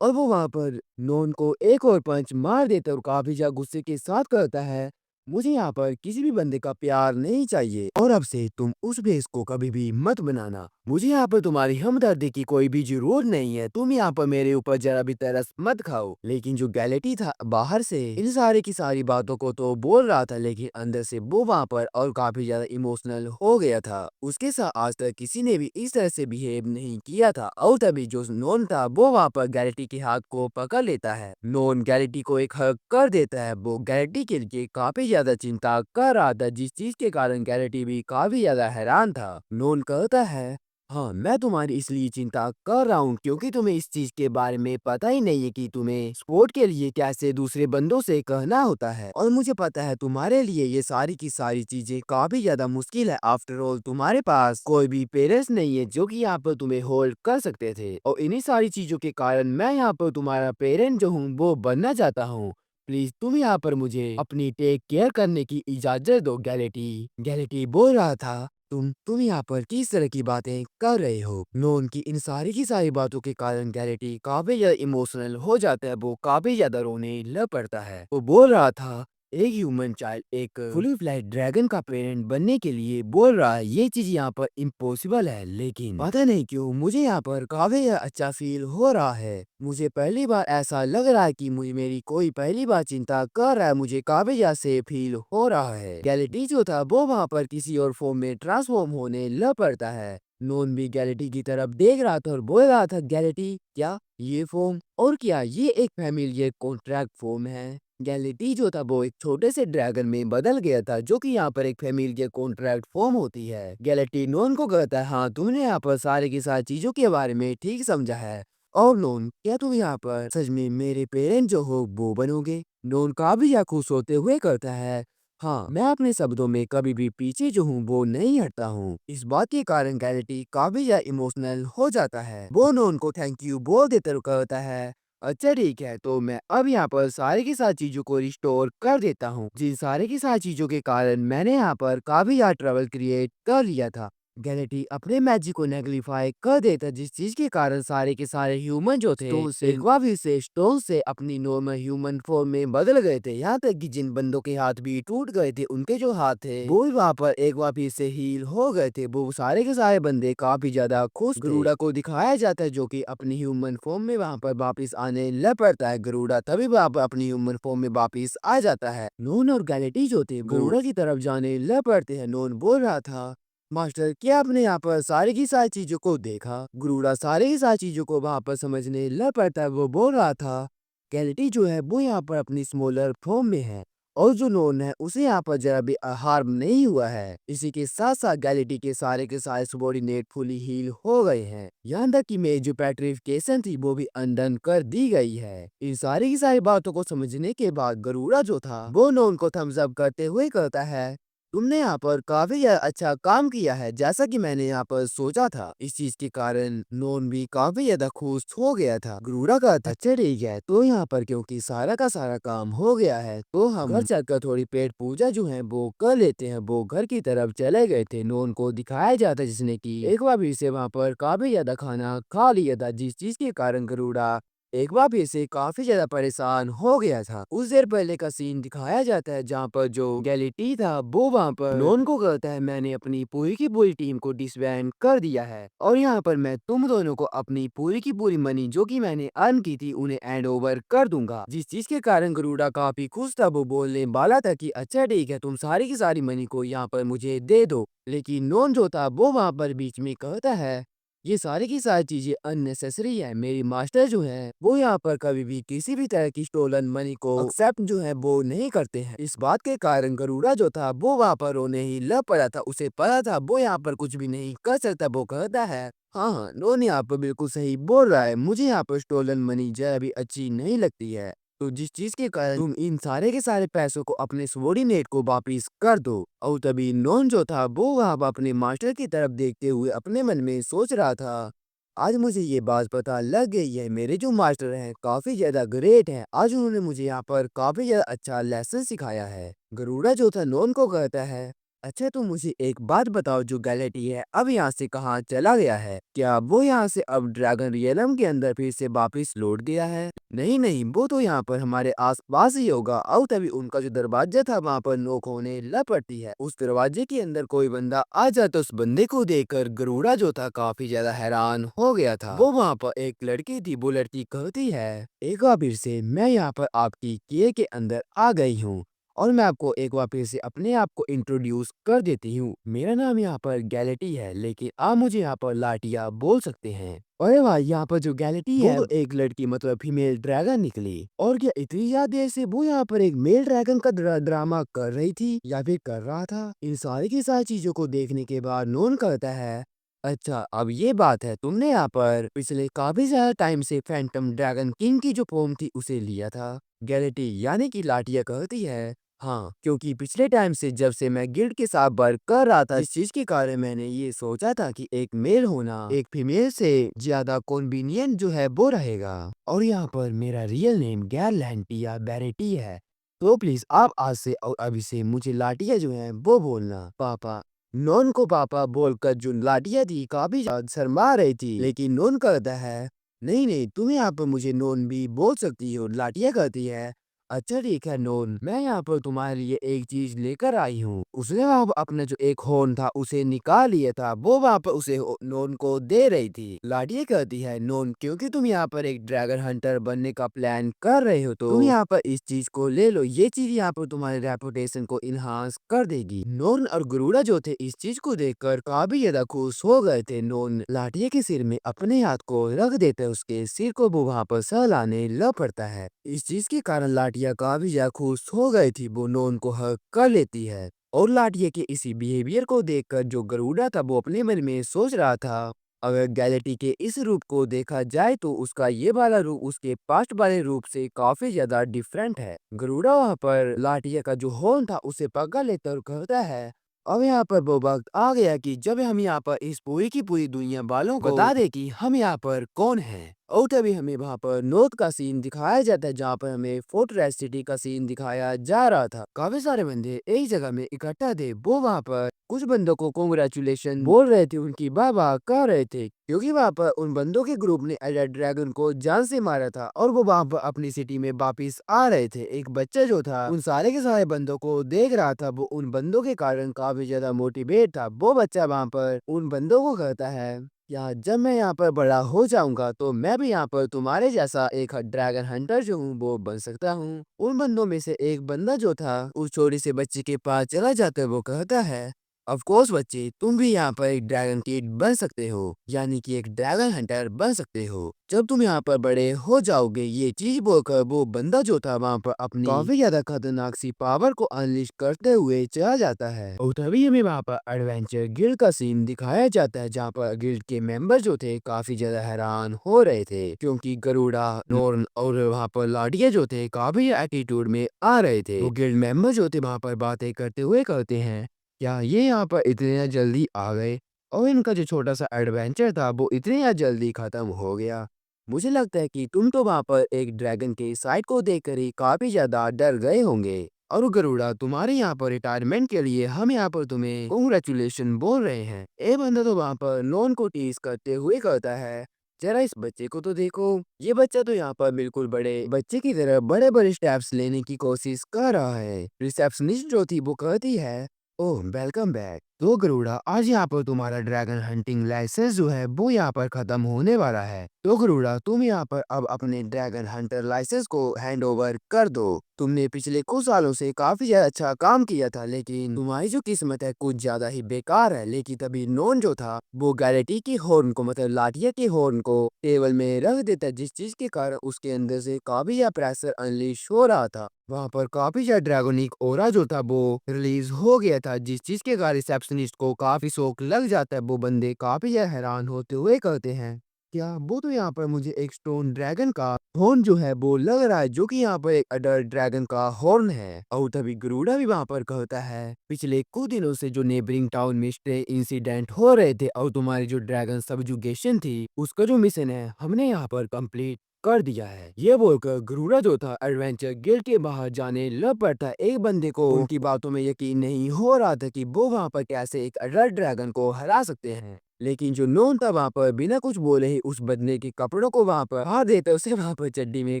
और वो वहां पर नॉन को एक और पंच मार देता है और काफी ज्यादा गुस्से के साथ कहता है मुझे यहाँ पर किसी भी बंदे का प्यार नहीं चाहिए और अब से तुम उस भेस को कभी भी मत बनाना। मुझे यहाँ पर तुम्हारी हमदर्दी की कोई भी जरूरत नहीं है, तुम यहाँ पर मेरे ऊपर जरा भी तरस मत खाओ। लेकिन जो गैलेटी था बाहर से इन सारी की सारी बातों को तो बोल रहा था लेकिन अंदर से वो वहाँ पर और काफी ज्यादा इमोशनल हो गया था। उसके साथ आज तक किसी ने भी इस तरह से बिहेव नहीं किया था। और तभी जो नॉन था वो वहाँ पर गैलेटी के हाथ को पकड़ लेता है। नॉन गैलेटी को एक हक कर देता है। वो गैलेटी के लिए काफी ज्यादा चिंता कर रहा था जिस चीज के कारण गैलेटी भी काफी ज्यादा हैरान था। नॉन कहता है हाँ मैं तुम्हारी इसलिए चिंता कर रहा हूँ क्योंकि तुम्हें इस चीज के बारे में पता ही नहीं है कि तुम्हें स्पोर्ट के लिए कैसे दूसरे बंदों से कहना होता है और मुझे पता है तुम्हारे लिए ये सारी की सारी चीजें काफी ज्यादा मुश्किल है। आफ्टर ऑल तुम्हारे पास कोई भी पेरेंट्स नहीं है जो कि यहाँ पर तुम्हें होल्ड कर सकते थे और इन्हीं सारी चीजों के कारण मैं यहाँ पर तुम्हारा पेरेंट जो हूँ वो बनना चाहता हूँ। प्लीज तुम यहाँ पर मुझे अपनी टेक केयर करने की इजाजत दो। गैलेटी गैलेटी बोल रहा था तुम यहाँ पर किस तरह की बातें कर रहे हो? नॉन की इन सारी की सारी बातों के कारण गैलेटी काफी ज्यादा इमोशनल हो जाता है। वो काफी ज्यादा रोने लग पड़ता है। वो बोल रहा था एक ह्यूमन चाइल्ड एक फुली फ्लैट ड्रैगन का पेरेंट बनने के लिए बोल रहा है ये चीज यहाँ पर इम्पॉसिबल है। लेकिन पता नहीं क्यों मुझे यहाँ पर काफी अच्छा फील हो रहा है। मुझे पहली बार ऐसा लग रहा है कि मुझे मेरी कोई पहली बार चिंता कर रहा है। मुझे काफी ज्यादा सेफ फील हो रहा है। गैलेटी जो था वो वहाँ पर किसी और फॉर्म में ट्रांसफॉर्म होने लग पड़ता है। नॉन भी गैलेटी की तरफ देख रहा था और बोल रहा था गैलेटी क्या ये फॉर्म और क्या ये एक फैमिलियर कॉन्ट्रैक्ट फॉर्म है? गैलेटी जो था वो एक छोटे से ड्रैगन में बदल गया था जो कि यहाँ पर एक फैमिलियर कॉन्ट्रैक्ट फॉर्म होती है। गैलेटी नॉन को कहता है हाँ तुमने यहाँ पर सारे की सारी चीजों के बारे में ठीक समझा है और नॉन क्या तुम यहाँ पर सच में मेरे पेरेंट जो हो वो बनोगे? नॉन काफी या खुश होते हुए कहता है हाँ मैं अपने शब्दों में कभी भी पीछे जो हूँ वो नहीं हटता हूँ। इस बात के कारण गैलेटी काफी ज्यादा इमोशनल हो जाता है। वो नॉन को थैंक यू बोल देते हुए कहता है अच्छा ठीक है, तो मैं अब यहाँ पर सारे की सारी चीज़ों को रिस्टोर कर देता हूँ। जिन सारे की सारी चीज़ों के कारण मैंने यहाँ पर काफ़ी ज़्यादा ट्रबल क्रिएट कर लिया था। गैलेटी अपने मैजिक को नेगलिफाई कर देता, जिस चीज़ के कारण सारे के सारे ह्यूमन जो थे स्टोन से एक बार फिर से स्टोन से अपनी नॉर्मल ह्यूमन फॉर्म में बदल गए थे। यहाँ तक कि जिन बंदों के हाथ भी टूट गए थे, उनके जो हाथ थे वो भी वहाँ पर एक बार फिर से हील हो गए थे। वो सारे के सारे बंदे काफ़ी ज़्यादा खुश थे। गरुड़ा को दिखाया जाता है जो कि अपनी ह्यूमन फॉर्म में वहाँ पर वापस आने लग पड़ता है। गरुड़ा तभी वहाँ पर अपनी ह्यूमन फॉर्म में वापस आ जाता है। नॉन और गैलेटी जो थे गरुड़ा की तरफ जाने लग पड़ते हैं। नॉन बोल रहा था, मास्टर क्या आपने यहाँ पर सारी की सारी चीजों को देखा? गरुड़ा सारी की सारी चीजों को वहाँ पर समझने लग पड़ता है। वो बोल रहा था, गैलेटी जो है वो यहाँ पर अपनी स्मॉलर फॉर्म में है और जो नॉन है उसे यहाँ पर जरा भी हार्म नहीं हुआ है। इसी के साथ साथ गैलेटी के सारे सबॉर्डिनेट फुली हील हो गए हैं। यहाँ तक कि मेरी जो पेट्रिफिकेशन थी वो भी अनडन कर दी गई है। इन सारी की सारी बातों को समझने के बाद गरुड़ा जो था वो नॉन को थम्स अप करते हुए कहता है, तुमने यहाँ पर काफी अच्छा काम किया है, जैसा कि मैंने यहाँ पर सोचा था। इस चीज के कारण नॉन भी काफी ज्यादा खुश हो गया था। गरुड़ा का था, अच्छा ठीक है, तो यहाँ पर क्योंकि सारा का सारा काम हो गया है तो हम घर चलकर थोड़ी पेट पूजा जो है वो कर लेते हैं। वो घर की तरफ चले गए थे। नॉन को दिखाया जाता है जिसने की एक बार भी से वहाँ पर काफी ज्यादा खाना खा लिया था, जिस चीज के कारण गरुड़ा एक बार फिर से काफी ज्यादा परेशान हो गया था। कुछ देर पहले का सीन दिखाया जाता है जहाँ पर जो गैलेटी था वो वहाँ पर नॉन को कहता है, मैंने अपनी पूरी की पूरी टीम को डिसबैंड कर दिया है और यहाँ पर मैं तुम दोनों को अपनी पूरी की पूरी मनी जो कि मैंने अर्न की थी उन्हें हैंड ओवर कर दूंगा। जिस चीज के कारण गरुड़ा काफी खुश था। वो बोलने वाला था कि अच्छा ठीक है, तुम सारी की सारी मनी को यहाँ पर मुझे दे दो, लेकिन नॉन जो था वो वहाँ पर बीच में कहता है, ये सारी की सारी चीजें अननेसेसरी है। मेरी मास्टर जो है वो यहाँ पर कभी भी किसी भी तरह की स्टोलन मनी को एक्सेप्ट जो है वो नहीं करते हैं। इस बात के कारण गरुड़ा जो था वो वहाँ पर रोने ही लग पड़ा था। उसे पता था वो यहाँ पर कुछ भी नहीं कर सकता। वो कहता है, हाँ हाँ, नॉन यहाँ पर बिल्कुल सही बोल रहा है, मुझे यहाँ पर स्टोलन मनी जरा भी अच्छी नहीं लगती है। तो जिस चीज के कारण तुम इन सारे के सारे पैसों को अपने सबॉर्डिनेट को वापिस कर दो। और तभी नॉन जो था वो वहाँ पर अपने मास्टर की तरफ देखते हुए अपने मन में सोच रहा था, आज मुझे ये बात पता लग गई है, मेरे जो मास्टर हैं काफी ज्यादा ग्रेट हैं। आज उन्होंने मुझे यहाँ पर काफी ज्यादा अच्छा लेसन सिखाया है। गरुड़ा जो था नॉन को कहता है, अच्छा तुम मुझे एक बात बताओ, जो गैलेटी है अब यहाँ से कहाँ चला गया है? क्या वो यहाँ से अब ड्रैगन रियलम के अंदर फिर से वापिस लौट गया है? नहीं नहीं, वो तो यहाँ पर हमारे आसपास ही होगा। और तभी उनका जो दरवाजा था वहाँ पर नोक होने लग पड़ती है। उस दरवाजे के अंदर कोई बंदा आ जाता। उस बंदे को देखकर गरुड़ा जो था काफी ज्यादा हैरान हो गया था। वो वहाँ पर एक लड़की थी। वो लड़की कहती है, एक बार फिर से मैं यहाँ पर आपकी केयर के अंदर आ गई हूँ और मैं आपको एक बार फिर से अपने आप को इंट्रोड्यूस कर देती हूँ। मेरा नाम यहाँ पर गैलेटी है, लेकिन आप मुझे यहाँ पर लाटिया बोल सकते हैं। अरे भाई, यहाँ पर जो गैलेटी है वो तो एक लड़की मतलब फीमेल ड्रैगन निकली। और क्या इतनी ज्यादा देर से वो यहाँ पर एक मेल ड्रैगन का ड्रामा कर रही थी या फिर कर रहा था? इन सारी की सारी चीजों को देखने के बाद नॉन कहता है, अच्छा अब ये बात है, तुमने यहाँ पर पिछले काफी ज्यादा टाइम से फैंटम ड्रैगन किंग की जो फॉर्म थी उसे लिया था? गैलेटी यानी कि लाटिया कहती है, हाँ, क्योंकि पिछले टाइम से जब से मैं गिल्ड के साथ वर्क कर रहा था, इस चीज के कारण मैंने ये सोचा था कि एक मेल होना एक फीमेल से ज्यादा कन्वीनियंट जो है वो रहेगा। और यहाँ पर मेरा रियल नेम गैरलैंटिया बैरेटी है, तो प्लीज आप आज से और अभी से मुझे लाटिया जो है वो बोलना। पापा नॉन को पापा बोलकर जो लाटिया थी काफी ज्यादा शर्मा रही थी, लेकिन नॉन कहता है, नहीं नहीं, तुम यहाँ पर मुझे नॉन भी बोल सकती हो। लाटिया कहती है, अच्छा ठीक है नॉन, मैं यहाँ पर तुम्हारे लिए एक चीज लेकर आई हूँ। उसने वहाँ पर अपना जो एक हॉर्न था उसे निकाल लिया था। वो वहाँ पर उसे नॉन को दे रही थी। लाटिया कहती है, नॉन क्योंकि तुम यहाँ पर एक ड्रैगन हंटर बनने का प्लान कर रहे हो तो तुम यहाँ पर इस चीज को ले लो। ये चीज यहाँ पर तुम्हारे रेपुटेशन को इनहांस कर देगी। नॉन और गरुड़ा जो थे इस चीज को देखकर काफी ज्यादा खुश हो गए थे। नॉन लाटिया के सिर में अपने हाथ को रख देते, उसके सिर को वो वहाँ पर सहलाने लग पड़ता है। इस चीज के कारण लाटिया काफी ज्यादा खुश हो गई थी। वो नॉन को हक कर लेती है और लाटिया के इसी बिहेवियर को देखकर जो गरुड़ा था वो अपने मन में सोच रहा था, अगर गैलेटी के इस रूप को देखा जाए तो उसका ये वाला रूप उसके पास्ट वाले रूप से काफी ज्यादा डिफरेंट है। गरुड़ा वहाँ पर लाटिया का जो हॉर्न था उसे पकड़ लेता और कहता है, अब यहाँ पर वो वक्त आ गया कि जब हम यहाँ पर इस पूरी की पूरी दुनिया वालों को बता दे कि हम यहाँ पर कौन हैं। और तभी हमें वहाँ पर नॉर्थ का सीन दिखाया जाता है जहाँ पर हमें फोर्ट्रेस सिटी का सीन दिखाया जा रहा था। काफी सारे बंदे एक जगह में इकट्ठा थे। वो वहाँ पर कुछ बंदों को कांग्रेचुलेशन बोल रहे थे, उनकी वाह वाह कर रहे थे, क्योंकि वहाँ पर उन बंदों के ग्रुप ने एल्डर ड्रैगन को जान से मारा था और वो वहाँ पर अपनी सिटी में वापिस आ रहे थे। एक बच्चा जो था उन सारे के सारे बंदों को देख रहा था, वो उन बंदों के कारण काफी ज्यादा मोटिवेट था। वो बच्चा वहाँ पर उन बंदों को कहता है, या जब मैं यहाँ पर बड़ा हो जाऊंगा तो मैं भी यहाँ पर तुम्हारे जैसा एक ड्रैगन हंटर जो हूँ वो बन सकता हूँ। उन बंदों में से एक बंदा जो था उस छोटे से बच्चे के पास चला जाकर वो कहता है, ऑफ कोर्स बच्चे, तुम भी यहाँ पर एक ड्रैगन किड बन सकते हो, यानी कि एक ड्रैगन हंटर बन सकते हो जब तुम यहाँ पर बड़े हो जाओगे। ये चीज बोलकर वो बंदा जो था वहाँ पर अपनी काफी ज्यादा खतरनाक सी पावर को अनलिश करते हुए चला जाता है। और तभी हमें वहाँ पर एडवेंचर गिल्ड का सीन दिखाया जाता है जहाँ पर गिल्ड के मेंबर जो थे काफी ज्यादा हैरान हो रहे थे, क्योंकि गरुड़ा, नॉर्न और वहाँ पर लाडिया जो थे काफी एटीट्यूड में आ रहे थे। वो गिल्ड मेंबर जो थे वहाँ पर बातें करते हुए कहते हैं, क्या ये यहाँ पर इतने जल्दी आ गए और इनका जो छोटा सा एडवेंचर था वो इतने जल्दी खत्म हो गया। मुझे लगता है कि तुम तो वहाँ पर एक ड्रैगन के साइड को देखकर ही काफी ज्यादा डर गए होंगे। और गरुड़ा, तुम्हारे यहाँ पर रिटायरमेंट के लिए हम यहाँ पर तुम्हें कॉन्ग्रेचुलेशन बोल रहे हैं। ए बंदा तो वहाँ पर नॉन को टीज करते हुए कहता है, जरा इस बच्चे को तो देखो, ये बच्चा तो यहाँ पर बिल्कुल बड़े बच्चे की तरह बड़े बड़े स्टेप्स लेने की कोशिश कर रहा है। रिसेप्शनिस्ट जो थी वो कहती है, ओह वेलकम बैक। तो गरुड़ा, आज यहाँ पर तुम्हारा ड्रैगन हंटिंग लाइसेंस जो है वो यहाँ पर खत्म होने वाला है। तो गरुड़ा, तुम यहाँ पर अब अपने ड्रैगन हंटर लाइसेंस को हैंड ओवर कर दो। तुमने पिछले कुछ सालों से काफी ज्यादा अच्छा काम किया था, लेकिन तुम्हारी जो किस्मत है कुछ ज्यादा ही बेकार है। लेकिन तभी नॉन जो था वो गैरेटी की हॉर्न को, मतलब लाठिया के हॉर्न को टेबल में रख देता है, जिस चीज के कारण उसके अंदर से काफी ज्यादा प्रेशर अनलीश हो रहा था। वहाँ पर काफी ज्यादा ड्रैगोनिक ओरा जो था वो रिलीज हो गया था, जिस चीज के कारण रिसेप्शनिस्ट को काफी शौक लग जाता है। वो बंदे काफी ज्यादा हैरान होते हुए कहते हैं, क्या वो तो यहाँ पर मुझे एक स्टोन ड्रैगन का हॉर्न जो है वो लग रहा है, जो कि यहाँ पर एक अडल्ट ड्रैगन का हॉर्न है। और तभी गरुड़ा भी वहाँ पर कहता है, पिछले कुछ दिनों से जो नेबरिंग टाउन में स्ट्रे इंसिडेंट हो रहे थे और तुम्हारी जो ड्रैगन सबजुगेशन थी उसका जो मिशन है हमने यहाँ पर कंप्लीट कर दिया है। ये बोलकर गरुड़ा जो था एडवेंचर गिल्ड के बाहर जाने लग पड़ता। एक बंदे को उनकी बातों में यकीन नहीं हो रहा था कि वो वहाँ पर कैसे एक अडल्ट ड्रैगन को हरा सकते हैं। लेकिन जो नॉन था वहाँ पर बिना कुछ बोले ही उस बंदे के कपड़ों को वहाँ पर हार देता है, उसे वहाँ पर चड्डी में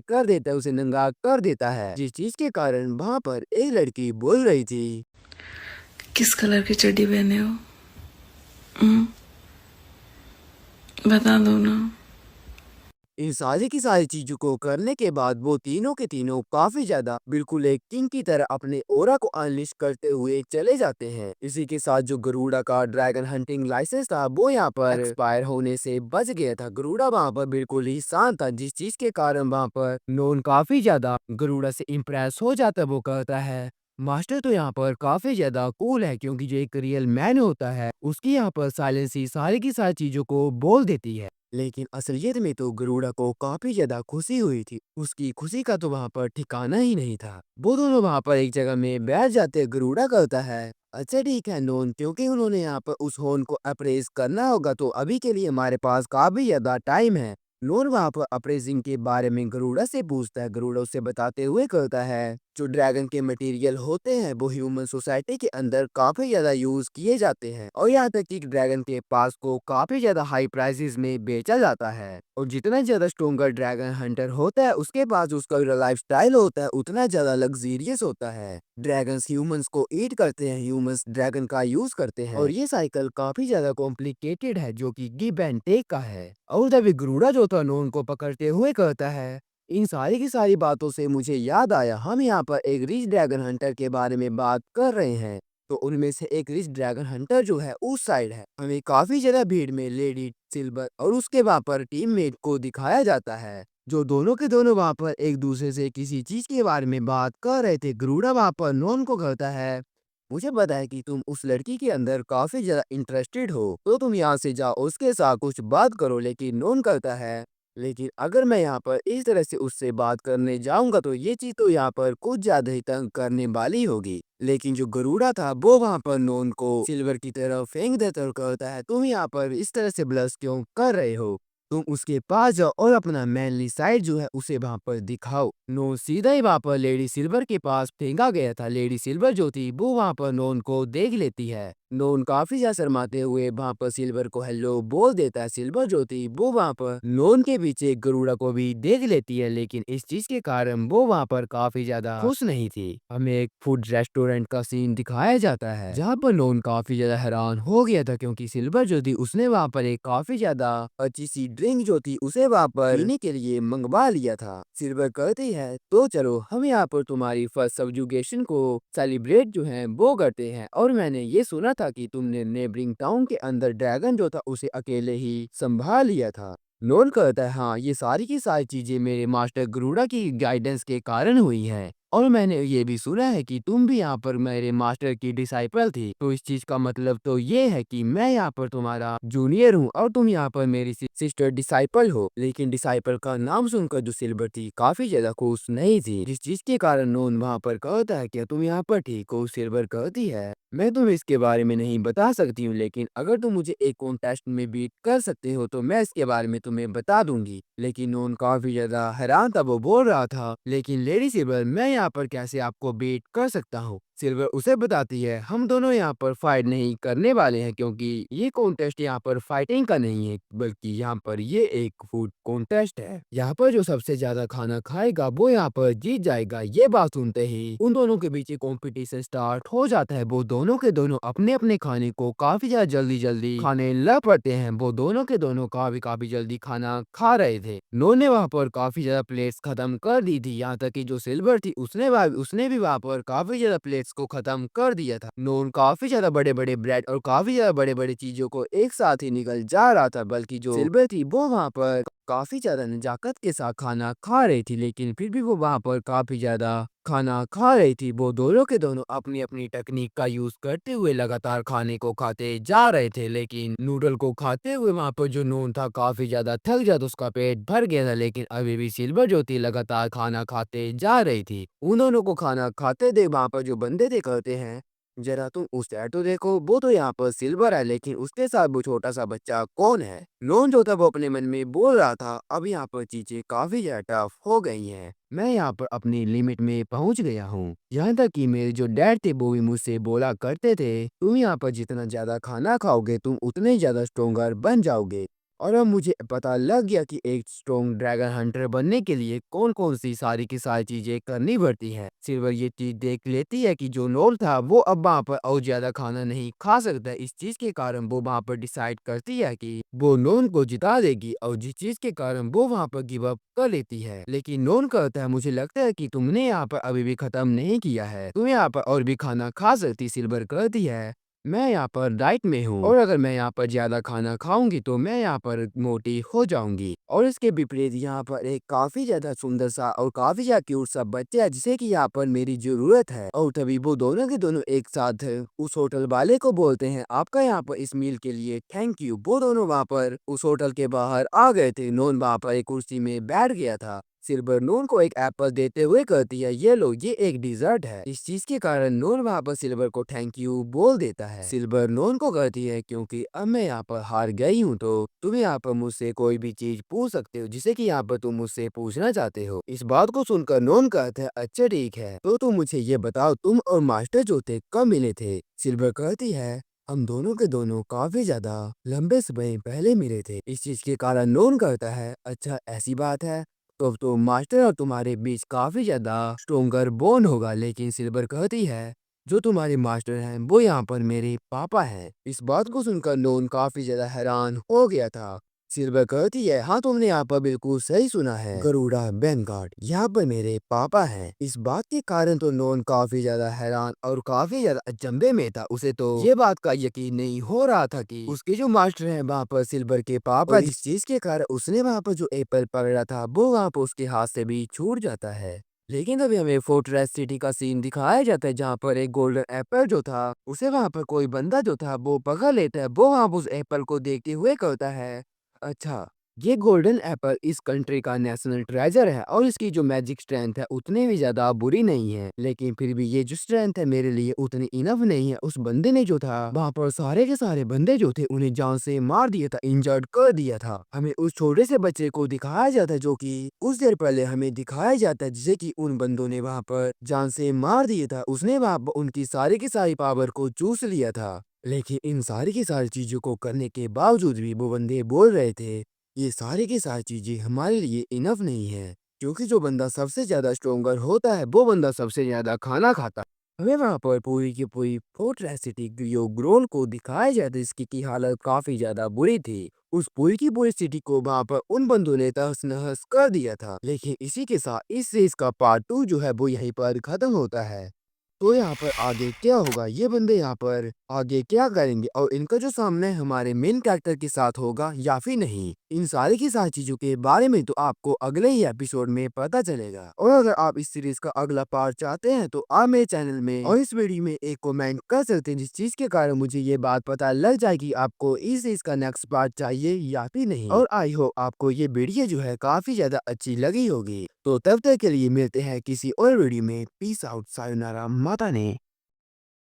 कर देता है, उसे नंगा कर देता है, जिस चीज के कारण वहाँ पर एक लड़की बोल रही थी, किस कलर की चड्डी पहने हो? हम्म, बता दो ना। इन सारी की सारी चीजों को करने के बाद वो तीनों के तीनों काफी ज्यादा बिल्कुल एक किंग की तरह अपने ओरा को अनलिश करते हुए चले जाते हैं। इसी के साथ जो गरुड़ा का ड्रैगन हंटिंग लाइसेंस था वो यहाँ पर एक्सपायर होने से बच गया था। गरुड़ा वहाँ पर बिल्कुल ही शांत था, जिस चीज के कारण वहाँ पर नॉन काफी ज्यादा गरुड़ा से इम्प्रेस हो जाता है। वो कहता है, मास्टर तो यहाँ पर काफी ज्यादा कूल है, क्योंकि जो एक रियल मैन होता है उसकी यहाँ पर साइलेंस ही सारी की सारी चीजों को बोल देती है। लेकिन असलियत में तो गरुड़ा को काफी ज्यादा खुशी हुई थी। उसकी खुशी का तो वहाँ पर ठिकाना ही नहीं था। वो दोनों वहाँ पर एक जगह में बैठ जाते। गरुड़ा कहता है, अच्छा ठीक है नॉन, क्योंकि उन्होंने यहाँ पर उस होर्न को अप्रेज करना होगा तो अभी के लिए हमारे पास काफी ज्यादा टाइम है। नॉन वहाँ पर अप्रेजिंग के बारे में गरुड़ा से पूछता है। गरुड़ा उसे बताते हुए कहता है, जो ड्रैगन के मटेरियल होते हैं वो ह्यूमन सोसाइटी के अंदर काफी ज्यादा यूज किए जाते हैं, और यहाँ तक कि ड्रैगन के पास को काफी ज्यादा हाई प्राइसेस में बेचा जाता है। और जितना ज्यादा स्ट्रोंगर ड्रैगन हंटर होता है उसके पास उसका लाइफ स्टाइल होता है उतना ज्यादा लग्जीरियस होता है। ड्रैगन्स ह्यूमंस को ईट करते हैं, ह्यूमंस ड्रैगन का यूज करते हैं, और ये साइकिल काफी ज्यादा कॉम्प्लिकेटेड है जो कि गिव एंड टेक का है। और तभी गरुड़ा जो था नॉन को पकड़ते हुए कहता है, इन सारी की सारी बातों से मुझे याद आया, हम यहाँ पर एक रिच ड्रैगन हंटर के बारे में बात कर रहे हैं। तो उनमें से एक रिच ड्रैगन हंटर जो है उस साइड है। हमें काफी ज्यादा भीड़ में लेडी सिल्वर और उसके वहाँ पर टीममेट को दिखाया जाता है, जो दोनों के दोनों वहाँ पर एक दूसरे से किसी चीज के बारे में बात कर रहे थे। गरुड़ा वहाँ पर नॉन को कहता है, मुझे पता है कि तुम उस लड़की के अंदर काफी ज्यादा इंटरेस्टेड हो, तो तुम यहाँ से जाओ उसके साथ कुछ बात करो। लेकिन नॉन कहता है, लेकिन अगर मैं यहाँ पर इस तरह से उससे बात करने जाऊंगा तो ये चीज तो यहाँ पर कुछ ज्यादा ही तंग करने वाली होगी। लेकिन जो गरुड़ा था वो वहाँ पर नॉन को सिल्वर की तरफ फेंक देता और कहता है, तुम यहाँ पर इस तरह से ब्लश क्यों कर रहे हो? तुम उसके पास जाओ और अपना मैनली साइड जो है उसे वहाँ पर दिखाओ। नोन सीधा ही वहाँ पर लेडी सिल्वर के पास फेंका गया था। लेडी सिल्वर जो थी वो वहाँ पर नोन को देख लेती है। नोन काफी ज्यादा शर्माते हुए वहाँ पर सिल्वर को हेलो बोल देता है। सिल्वर जो थी वो वहाँ पर नोन के पीछे गरुड़ा को भी देख लेती है, लेकिन इस चीज के कारण वो वहाँ पर काफी ज्यादा खुश नहीं थी। हमें एक फूड रेस्टोरेंट का सीन दिखाया जाता है जहाँ पर नोन काफी ज्यादा हैरान हो गया था, क्योंकि सिल्वर जो थी उसने वहाँ पर एक काफी ज्यादा अच्छी सी ड्रिंक जो थी उसे वहाँ पर पीने के लिए मंगवा लिया था। सिल्वर कहती है तो चलो हम यहाँ पर तुम्हारी फर्स्ट सब्जुगेशन को सेलिब्रेट जो है वो करते हैं, और मैंने ये सुना था कि तुमने नेबरिंग टाउन के अंदर ड्रैगन जो था उसे अकेले ही संभाल लिया था। नोल कहता है हाँ, ये सारी की सारी चीजें मेरे मास्टर गरुड़ा की गाइडेंस के कारण हुई हैं, और मैंने ये भी सुना है कि तुम भी यहाँ पर मेरे मास्टर की डिसाइपल थी। तो इस चीज का मतलब तो ये है कि मैं यहाँ पर तुम्हारा जूनियर हूँ और तुम यहाँ पर मेरी सिस्टर डिसाइपल हो। लेकिन डिसाइपल का नाम सुनकर जो सिल्वर थी काफी ज्यादा खुश नहीं थी, जिस चीज के कारण नोन वहाँ पर कहता है क्या तुम यहाँ पर ठीक हो। सिल्वर कहती है मैं तुम्हें इसके बारे में नहीं बता सकती हूँ, लेकिन अगर तुम मुझे एक कॉन्टेस्ट में बीट कर सकते हो तो मैं इसके बारे में तुम्हें बता दूंगी। लेकिन नोन काफी ज्यादा हैरान था, वो बोल रहा था लेकिन लेडी सिल्वर मैं यहाँ पर कैसे आपको बीट कर सकता हूँ। सिल्वर उसे बताती है हम दोनों यहाँ पर फाइट नहीं करने वाले हैं, क्योंकि ये कॉन्टेस्ट यहाँ पर फाइटिंग का नहीं है, बल्कि यहाँ पर ये एक फूड कॉन्टेस्ट है। यहाँ पर जो सबसे ज्यादा खाना खाएगा वो यहाँ पर जीत जाएगा। ये बात सुनते ही उन दोनों के बीच कॉम्पिटिशन स्टार्ट हो जाता है। वो दोनों के दोनों अपने अपने खाने को काफी ज्यादा जल्दी जल्दी खाने लग पड़ते हैं। वो दोनों के दोनों काफी जल्दी खाना खा रहे थे। नो ने वहाँ पर काफी ज्यादा प्लेट्स खत्म कर दी थी, यहाँ तक कि जो सिल्वर थी उसने भी वहाँ पर काफी ज्यादा प्लेट्स को खत्म कर दिया था। नोन काफी ज्यादा बड़े बड़े ब्रेड और काफी ज्यादा बड़े बड़े चीजों को एक साथ ही निकल जा रहा था, बल्कि जो सिल्वर थी वो वहाँ पर काफी ज्यादा नजाकत के साथ खाना खा रही थी, लेकिन फिर भी वो वहाँ पर काफी ज्यादा खाना खा रही थी। वो दोनों के दोनों अपनी अपनी टेक्निक का यूज करते हुए लगातार खाने को खाते जा रहे थे, लेकिन नूडल को खाते हुए वहाँ पर जो नून था काफी ज्यादा थक जाता, उसका पेट भर गया था, लेकिन अभी भी सिल्वर जो थी लगातार खाना खाते जा रही थी। उन दोनों को खाना खाते देख वहाँ पर जो बंदे थे कहते हैं जरा तुम उस टैटू देखो, वो तो यहाँ पर सिल्वर है, लेकिन उसके साथ वो छोटा सा बच्चा कौन है। लोन जो था वो अपने मन में बोल रहा था अब यहाँ पर चीजें काफी ज्यादा टफ हो गई हैं। मैं यहाँ पर अपनी लिमिट में पहुंच गया हूँ। यहाँ तक कि मेरे जो डैड थे वो भी मुझसे बोला करते थे तुम यहाँ पर जितना ज्यादा खाना खाओगे तुम उतने ज्यादा स्ट्रोंगर बन जाओगे। और अब मुझे पता लग गया कि एक स्ट्रॉन्ग ड्रैगन हंटर बनने के लिए कौन कौन सी सारी की सारी चीजें करनी पड़ती हैं। सिल्वर ये चीज देख लेती है कि जो नोल था वो अब वहाँ पर और ज्यादा खाना नहीं खा सकता। इस चीज के कारण वो वहाँ पर डिसाइड करती है कि वो नोन को जिता देगी, और जिस चीज के कारण वो वहाँ पर गिव अप कर लेती है। लेकिन नोन कहता है मुझे लगता है कि तुमने यहाँ पर अभी भी खत्म नहीं किया है, तुम यहाँ पर और भी खाना खा सकती। सिल्वर कहती है मैं यहाँ पर डाइट में हूँ, और अगर मैं यहाँ पर ज्यादा खाना खाऊंगी तो मैं यहाँ पर मोटी हो जाऊंगी। और इसके विपरीत यहाँ पर एक काफी ज्यादा सुंदर सा और काफी ज्यादा क्यूट सा बच्चा है जिसे कि यहाँ पर मेरी जरूरत है। और तभी वो दोनों के दोनों एक साथ उस होटल वाले को बोलते हैं आपका यहाँ पर इस मील के लिए थैंक यू। वो दोनों वहाँ पर उस होटल के बाहर आ गए थे। नोन वहाँ पर एक कुर्सी में बैठ गया था। सिल्वर नून को एक एप्पल देते हुए कहती है ये लो ये एक डिजर्ट है। इस चीज के कारण नून वहाँ पर सिल्वर को थैंक यू बोल देता है। सिल्वर नून को कहती है क्योंकि अब मैं यहाँ पर हार गई हूँ तो तुम यहाँ पर मुझसे कोई भी चीज पूछ सकते हो जिसे कि यहाँ पर तुम मुझसे पूछना चाहते हो। इस बात को सुनकर नून कहता है अच्छा ठीक है तो तुम मुझे ये बताओ तुम और मास्टर जो थे कब मिले थे। सिल्वर कहती है हम दोनों के दोनों काफी ज्यादा लंबे समय पहले मिले थे। इस चीज के कारण नोन कहता है अच्छा ऐसी बात है तो मास्टर और तुम्हारे बीच काफी ज्यादा स्ट्रोंगर बॉन्ड होगा। लेकिन सिल्वर कहती है जो तुम्हारे मास्टर हैं वो यहाँ पर मेरे पापा हैं। इस बात को सुनकर नोन काफी ज्यादा हैरान हो गया था। सिल्वर कहती है हाँ तुमने यहाँ पर बिल्कुल सही सुना है गरुड़ा वेनगार्ड यहाँ पर मेरे पापा हैं। इस बात के कारण तो नोन काफी ज्यादा हैरान और काफी ज्यादा अचंभे में था। उसे तो ये बात का यकीन नहीं हो रहा था कि उसके जो मास्टर हैं वहाँ पर सिल्वर के पापा। इस चीज के कारण उसने वहाँ पर जो एप्पल पकड़ा था वो वहाँ पर उसके हाथ से भी छूट जाता है। लेकिन अभी हमें फोर्ट्रेस सिटी का सीन दिखाया जाता है जहाँ पर एक गोल्डन एप्पल जो था उसे वहाँ पर कोई बंदा जो था वो पकड़ लेता है। वो वहाँ उस एप्पल को देखते हुए कहता है अच्छा ये गोल्डन एप्पल इस कंट्री का नेशनल ट्रेजर है और इसकी जो मैजिक स्ट्रेंथ है उतनी भी ज्यादा बुरी नहीं है, लेकिन फिर भी ये जो स्ट्रेंथ है मेरे लिए उतनी इनफ नहीं है। उस बंदे ने जो था वहाँ पर सारे के सारे बंदे जो थे उन्हें जान से मार दिया था, इंजर्ड कर दिया था। हमें उस छोटे से बच्चे को दिखाया जाता है जो कि कुछ देर पहले हमें दिखाया जाता है जिसे कि उन बंदों ने वहाँ पर जान से मार दिया था। उसने वहाँ पर उनकी सारी की सारी पावर को चूस लिया था, लेकिन इन सारी की सारी चीजों को करने के बावजूद भी वो बंदे बोल रहे थे ये सारी की सारी चीजें हमारे लिए इनफ नहीं है, क्योंकि जो बंदा सबसे ज्यादा स्ट्रोंगर होता है वो बंदा सबसे ज्यादा खाना खाता है। हमें वहाँ पर पूरी की पूरी फोर्ट्रेसिटी जो ग्रोल को दिखाया जाता है इसकी की हालत काफी ज्यादा बुरी थी। उस पूरी की पूरी सिटी को वहाँ पर उन बंदों ने तहस नहस कर दिया था। लेकिन इसी के साथ इस सीरीज का पार्ट 2 जो है वो यहीं पर खत्म होता है। तो यहाँ पर आगे क्या होगा, ये बंदे यहाँ पर आगे क्या करेंगे और इनका जो सामने हमारे मेन कैरेक्टर के साथ होगा या फिर नहीं, इन सारी की सारी चीजों के बारे में तो आपको अगले ही एपिसोड में पता चलेगा। और अगर आप इस सीरीज का अगला पार्ट चाहते हैं तो आप मेरे चैनल में और इस वीडियो में एक कमेंट कर सकते हैं, जिस चीज के कारण मुझे ये बात पता लग जाएगी आपको इस सीरीज का नेक्स्ट पार्ट चाहिए या फिर नहीं। और आई होप आपको ये वीडियो जो है काफी ज्यादा अच्छी लगी होगी। तो तब तक के लिए मिलते हैं किसी और वीडियो में। पीस आउट, सायोनारा, माता ने।